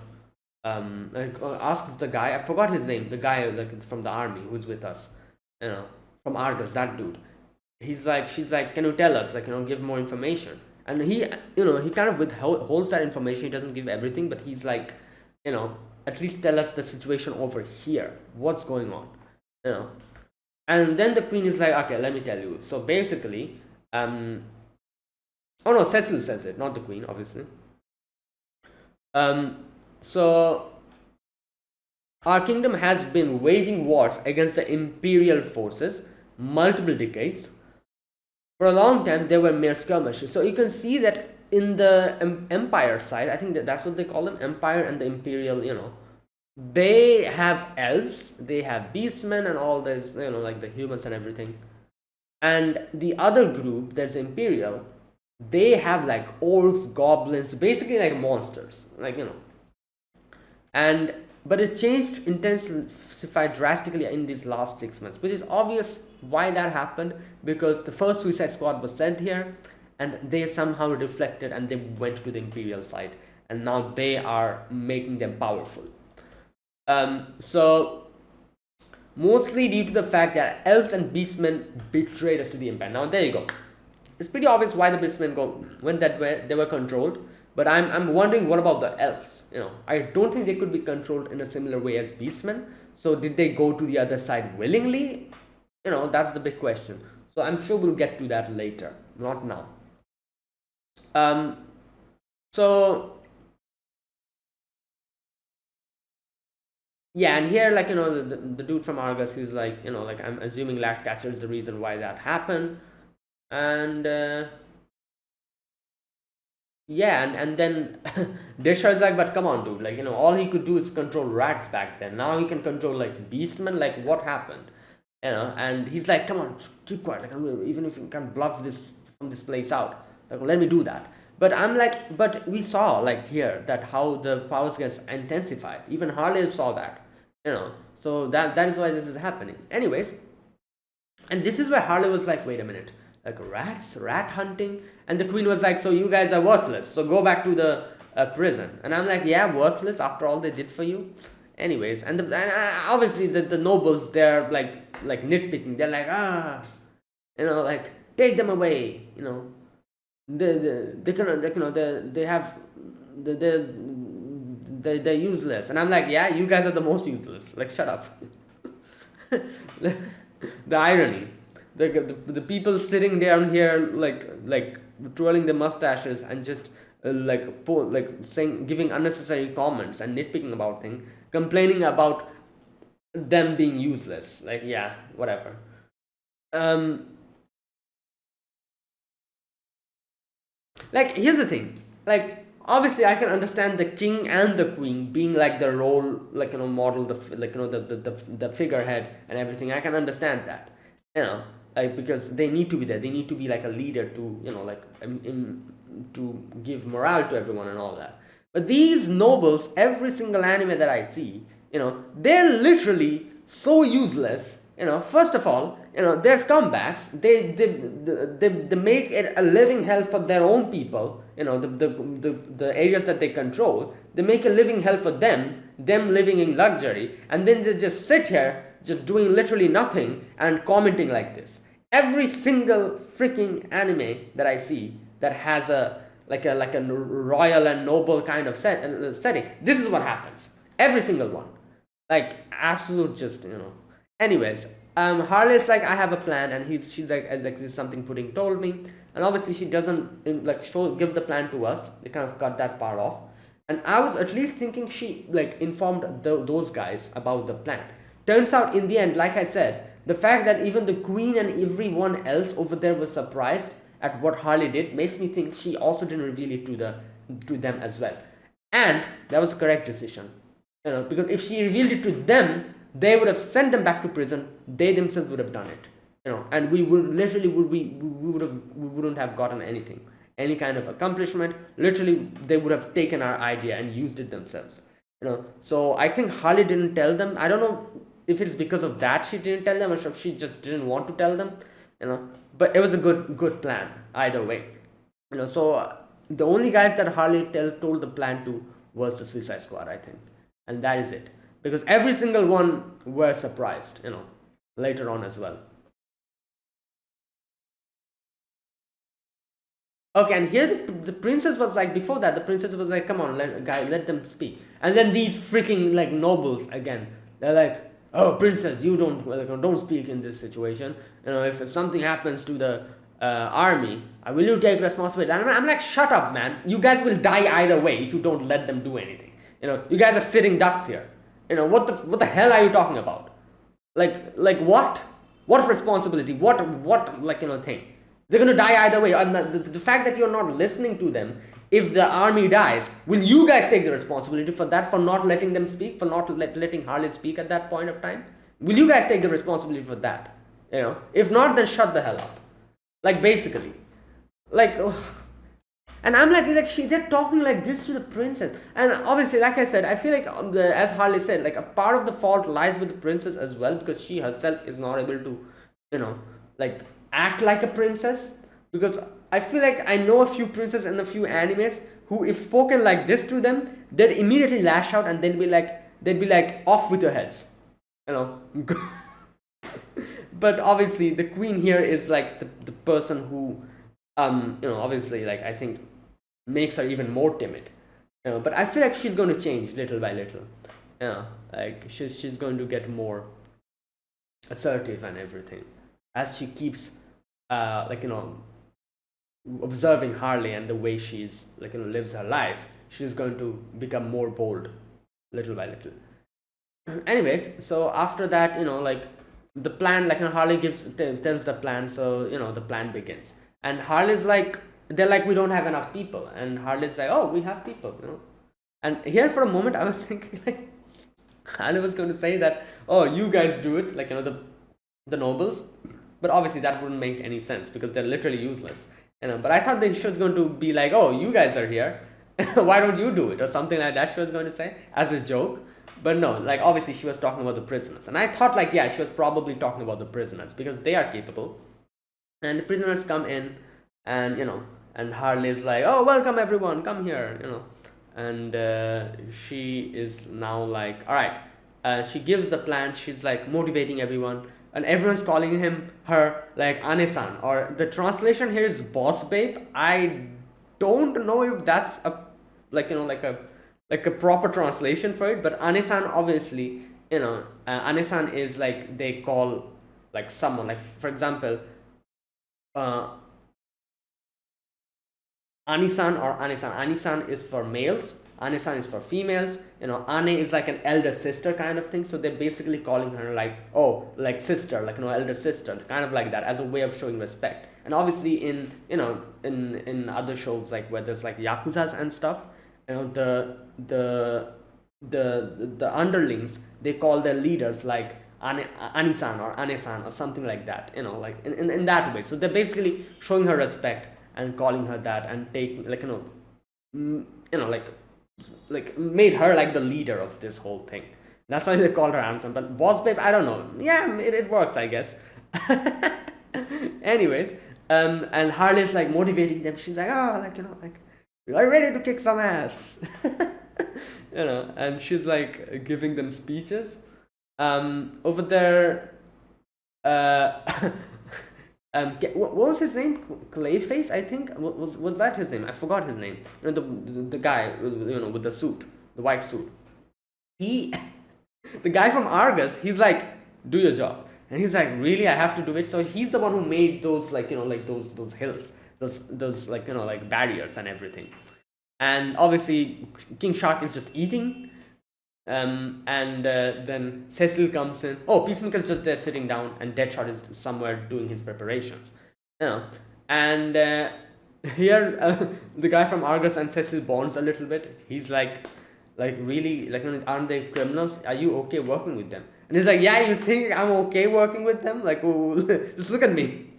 like, asks the guy, I forgot his name, the guy like from the army who's with us, from Argus, that dude. She's like, can you tell us, like, give more information? And he, he kind of withholds that information. He doesn't give everything, but he's like, at least tell us the situation over here. What's going on? And then the queen is like, okay, let me tell you. So basically, oh no, Cecil says it, not the queen, obviously. So our kingdom has been waging wars against the imperial forces multiple decades. For a long time, they were mere skirmishes. So you can see that in the empire side, I think that's what they call them, empire and the imperial, they have elves, they have beastmen and all this, like the humans and everything. And the other group, there's imperial, they have like orcs, goblins, basically like monsters, like, and but it changed, intensified drastically in these last 6 months, which is obvious why that happened, because the first Suicide Squad was sent here and they somehow reflected and they went to the imperial side, and now they are making them powerful. So mostly due to the fact that elves and beastmen betrayed us to the empire. Now there you go. It's pretty obvious why the beastmen went that way. They were controlled, but I'm wondering, what about the elves? I don't think they could be controlled in a similar way as beastmen. So did they go to the other side willingly? That's the big question. So I'm sure we'll get to that later, not now. So yeah, and here, like, the dude from Argus, he's like, like, I'm assuming Latcatcher is the reason why that happened. And yeah, and then Disha is like, but come on, dude, like, all he could do is control rats back then. Now he can control like beastmen. Like, what happened? And he's like, come on, keep quiet, like, even if you can bluff this from this place out, like, let me do that. But I'm like, but we saw, like, here that how the powers gets intensified. Even Harley saw that, so that is why this is happening. Anyways, and this is where Harley was like, wait a minute, like, rat hunting? And the queen was like, so you guys are worthless, so go back to the prison. And I'm like, yeah, worthless after all they did for you? Anyways, and obviously the nobles, they're like nitpicking. They're like, like, take them away, they're useless. And I'm like, yeah, you guys are the most useless, like, shut up. The irony. the people sitting down here like twirling their mustaches and just like saying, giving unnecessary comments and nitpicking about things, complaining about them being useless. Like, yeah, whatever. um like, here's the thing. Like, obviously I can understand the king and the queen being like the role, like, model, the figurehead and everything. I can understand that, you know like, because they need to be there, they need to be like a leader to, like, to give morale to everyone and all that. But these nobles, every single anime that I see, they're literally so useless. First of all, they're scumbags. They make it a living hell for their own people. The areas that they control, they make a living hell for them living in luxury, and then they just sit here just doing literally nothing and commenting like this. Every single freaking anime that I see that has a royal and noble kind of setting, this is what happens. Every single one, like, absolute, just, Anyways, Harley's like, I have a plan, and she's like, this is something Pudding told me, and obviously she doesn't like give the plan to us. They kind of cut that part off, and I was at least thinking she like informed those guys about the plan. Turns out, in the end, like I said, the fact that even the queen and everyone else over there was surprised at what Harley did makes me think she also didn't reveal it to them as well, and that was a correct decision. Because if she revealed it to them, they would have sent them back to prison. They themselves would have done it. And we wouldn't have gotten anything, any kind of accomplishment. Literally, they would have taken our idea and used it themselves. So I think Harley didn't tell them. I don't know if it's because of that she didn't tell them, or if she just didn't want to tell them. But it was a good plan either way. So the only guys that Harley told the plan to was the Suicide Squad, I think, and that is it. Because every single one were surprised, later on as well. Okay, and here the princess was like, before that, the princess was like, come on, let them speak. And then these freaking, like, nobles again, they're like, oh, princess, you don't speak in this situation. If something happens to the army, will you take responsibility? And I'm like, shut up, man. You guys will die either way if you don't let them do anything. You guys are sitting ducks here. What the hell are you talking about? Like what? What responsibility? What thing? They're gonna die either way. And the fact that you're not listening to them, if the army dies, will you guys take the responsibility for that? For not letting them speak? For not letting Harley speak at that point of time? Will you guys take the responsibility for that? If not, then shut the hell up. Like, basically, like. Ugh. And I'm like they're talking like this to the princess. And obviously, like I said, I feel like, as Harley said, like, a part of the fault lies with the princess as well, because she herself is not able to, like, act like a princess. Because I feel like I know a few princesses and a few animes who, if spoken like this to them, they'd immediately lash out, and they'd be like, off with your heads, But obviously, the queen here is like the person who, obviously, like, I think, makes her even more timid. But I feel like she's going to change little by little. Like, she's going to get more assertive and everything as she keeps observing Harley and the way she's lives her life. She's going to become more bold little by little. Anyways, so after that, like, the plan, like, Harley tells the plan. So the plan begins, and Harley's like, they're like, we don't have enough people, and Harley's like, oh, we have people. And here, for a moment, I was thinking, like, Harley was going to say that, oh, you guys do it, like, the nobles. But obviously that wouldn't make any sense, because they're literally useless. But I thought that she was going to be like, oh, you guys are here, why don't you do it, or something like that, she was going to say as a joke. But no, like, obviously she was talking about the prisoners, and I thought, like, yeah, she was probably talking about the prisoners, because they are capable. And the prisoners come in, and and Harley's like, oh, welcome everyone, come here, and she is now like, all right. She gives the plan. She's like motivating everyone, and everyone's calling her like Ane-san, or the translation here is boss babe. I don't know if that's a like a proper translation for it, but Ane-san, obviously, Ane-san is like, they call like someone, like for example, uh, Anisan or Anisan. Anisan is for males. Anisan is for females. Ane is like an elder sister kind of thing. So they're basically calling her like, oh, like sister, like elder sister, kind of like that, as a way of showing respect. And obviously in other shows like where there's like yakuzas and stuff, the underlings, they call their leaders like Anisan or Anesan or something like that. Like in that way. So they're basically showing her respect and calling her that, and taking like like made her like the leader of this whole thing. That's why they called her Anisan. But boss babe, I don't know. Yeah, it works, I guess. Anyways, and Harley's like motivating them. She's like, oh, like like we are ready to kick some ass. And she's like giving them speeches. Over there, uh, what was his name? Clayface, I think. Was that his name? I forgot his name. The guy, with the suit, the white suit. He, the guy from Argus, he's like, do your job, and he's like, really, I have to do it. So he's the one who made those like like those hills, those like like barriers and everything. And obviously, King Shark is just eating. And then Cecil comes in. Oh, Peacemaker's just there sitting down, and Deadshot is somewhere doing his preparations. And here the guy from Argus and Cecil bonds a little bit. He's like really, like, aren't they criminals? Are you okay working with them? And he's like, yeah, you think I'm okay working with them? Like, oh, just look at me.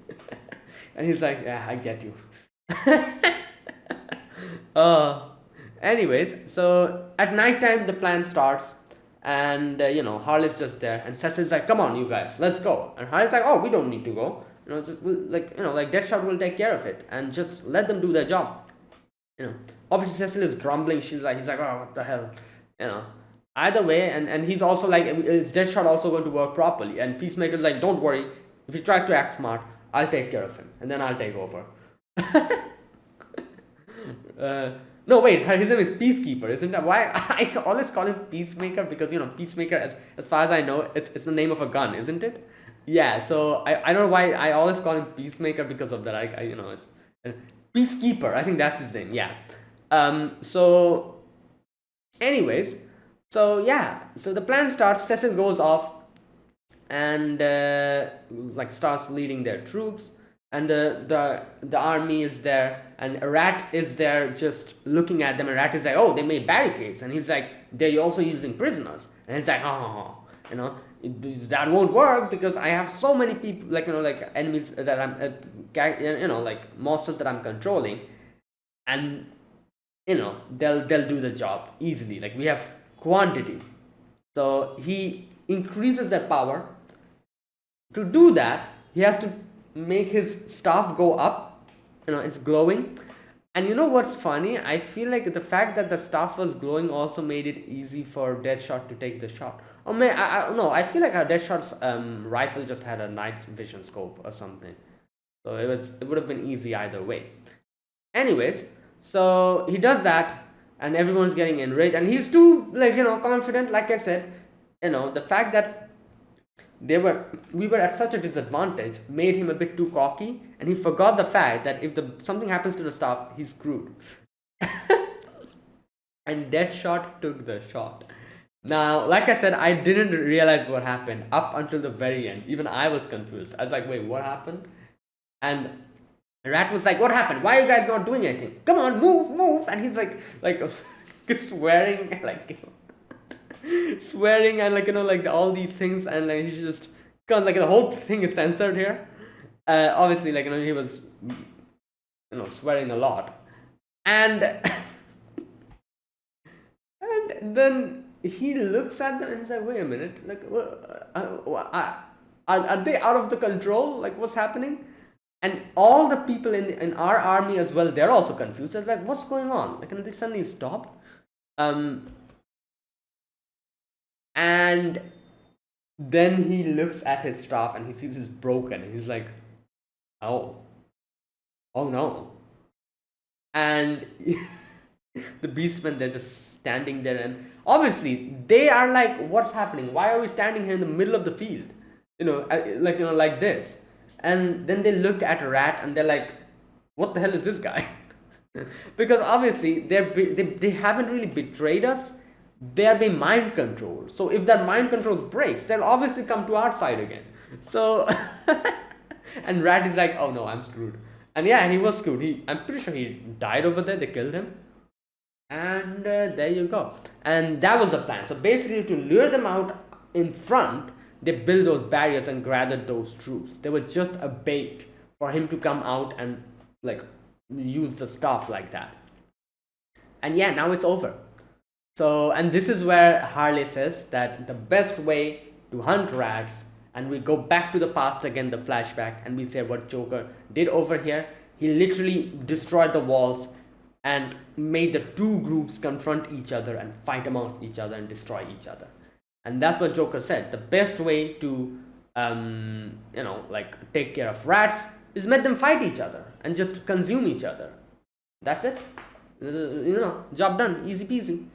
And he's like, yeah, I get you. Anyways, so at nighttime the plan starts, and Harley's just there, and Cecil's like, come on, you guys, let's go. And Harley's like, oh, we don't need to go. Just like Deadshot will take care of it, and just let them do their job. Obviously Cecil is grumbling. He's like, oh, what the hell, Either way, and he's also like, is Deadshot also going to work properly? And Peacemaker's like, don't worry, if he tries to act smart, I'll take care of him, and then I'll take over. No, wait, his name is Peacekeeper, isn't that? Why I always call him Peacemaker? Because Peacemaker, as far as I know, it's the name of a gun, isn't it? Yeah, so I don't know why I always call him Peacemaker because of that. It's Peacekeeper. I think that's his name. Yeah. So, anyways, so yeah, so the plan starts. Cecil goes off, and like starts leading their troops, and the army is there, and Rat is there just looking at them, and Rat is like, oh, they made barricades, and he's like, they're also using prisoners, and he's like, oh, that won't work because I have so many people, like like enemies that I'm like monsters that I'm controlling, and they'll do the job easily. Like, we have quantity. So he increases their power. To do that, he has to make his staff go up. It's glowing. And what's funny? I feel like the fact that the staff was glowing also made it easy for Deadshot to take the shot. Or I feel like Deadshot's rifle just had a night vision scope or something. So it would have been easy either way. Anyways, so he does that, and everyone's getting enraged, and he's too confident. Like I said, the fact that we were at such a disadvantage made him a bit too cocky, and he forgot the fact that if something happens to the staff, he's screwed. And Deadshot took the shot. Now, like I said, I didn't realize what happened up until the very end. Even I was confused. I was like, wait, what happened? And Rat was like, what happened? Why are you guys not doing anything? Come on, move. And he's like swearing, swearing, and like all these things, and like he's just like the whole thing is censored here. Obviously, he was swearing a lot, and and then he looks at them and he's like, wait a minute, are they out of the control? Like, what's happening? And all the people in our army as well, they're also confused. It's like, what's going on? Like, and they suddenly stopped. And then he looks at his staff and he sees it's broken. And he's like, oh no. And the beastmen, they're just standing there. And obviously, they are like, what's happening? Why are we standing here in the middle of the field? like this. And then they look at Rat and they're like, what the hell is this guy? Because obviously they haven't really betrayed us. They are being mind controlled. So if that mind control breaks, they'll obviously come to our side again. So and Rat is like, oh no, I'm screwed. And yeah, he was screwed. I'm pretty sure he died over there. They killed him. And there you go. And that was the plan. So basically, to lure them out in front, they built those barriers and gathered those troops. They were just a bait for him to come out and like use the stuff like that. And yeah, now it's over. So, and this is where Harley says that the best way to hunt rats, and we go back to the past again, the flashback, and we say what Joker did over here. He literally destroyed the walls and made the two groups confront each other and fight amongst each other and destroy each other. And that's what Joker said. The best way to, like take care of rats is let them fight each other and just consume each other. That's it. Job done, easy peasy.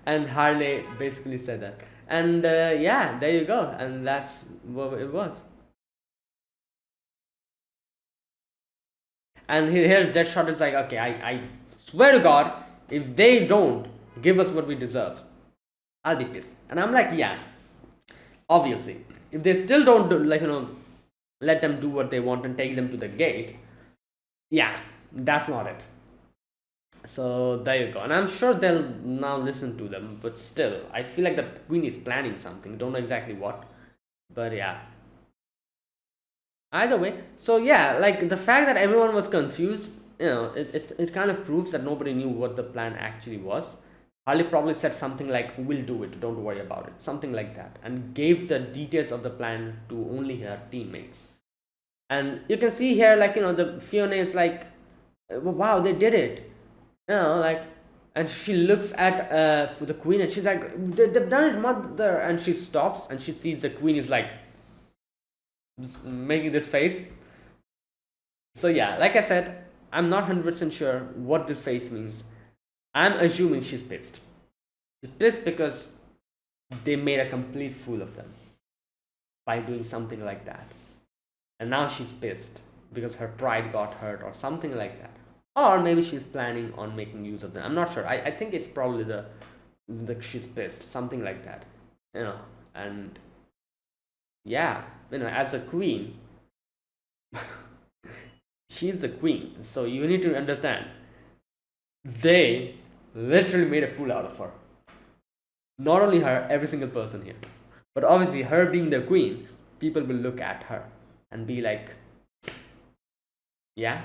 And Harley basically said that. And yeah, there you go. And that's what it was. And here's Deadshot is like, okay, I swear to God, if they don't give us what we deserve, I'll be pissed. And I'm like, yeah, obviously, if they still don't do, let them do what they want and take them to the gate, yeah, that's not it. So there you go. And I'm sure they'll now listen to them, but still, I feel like the Queen is planning something. Don't know exactly what, but yeah. Either way, so yeah, like the fact that everyone was confused, it kind of proves that nobody knew what the plan actually was. Harley probably said something like, we'll do it, don't worry about it, something like that, and gave the details of the plan to only her teammates. And you can see here, the Fiona is like, wow, they did it, and she looks at the Queen and she's like, they've done it, mother. And she stops and she sees the Queen is like making this face. So yeah, like I said, I'm not 100% sure what this face means. I'm assuming she's pissed. She's pissed because they made a complete fool of them by doing something like that. And now she's pissed because her pride got hurt or something like that. Or maybe she's planning on making use of them. I'm not sure. I think it's probably the she's pissed, something like that. And yeah, as a queen, she's a queen. So you need to understand, they literally made a fool out of her. Not only her, every single person here. But obviously, her being the queen, people will look at her and be like, yeah,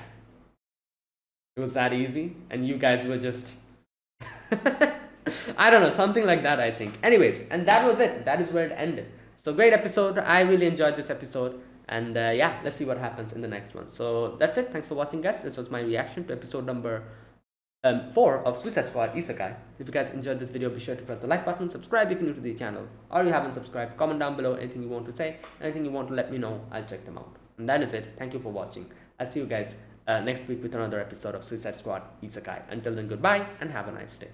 it was that easy, and you guys were just I don't know, something like that, I think. Anyways, and that was it. That is where it ended. So great episode. I really enjoyed this episode. And yeah, let's see what happens in the next one. So that's it. Thanks for watching, guys. This was my reaction to episode number 4 of Suicide Squad Isekai. If you guys enjoyed this video, be sure to press the like button, subscribe if you're new to the channel, or you haven't subscribed. Comment down below anything you want to say, anything you want to let me know. I'll check them out. And that is it. Thank you for watching. I'll see you guys next week with another episode of Suicide Squad Isekai. Until then, goodbye and have a nice day.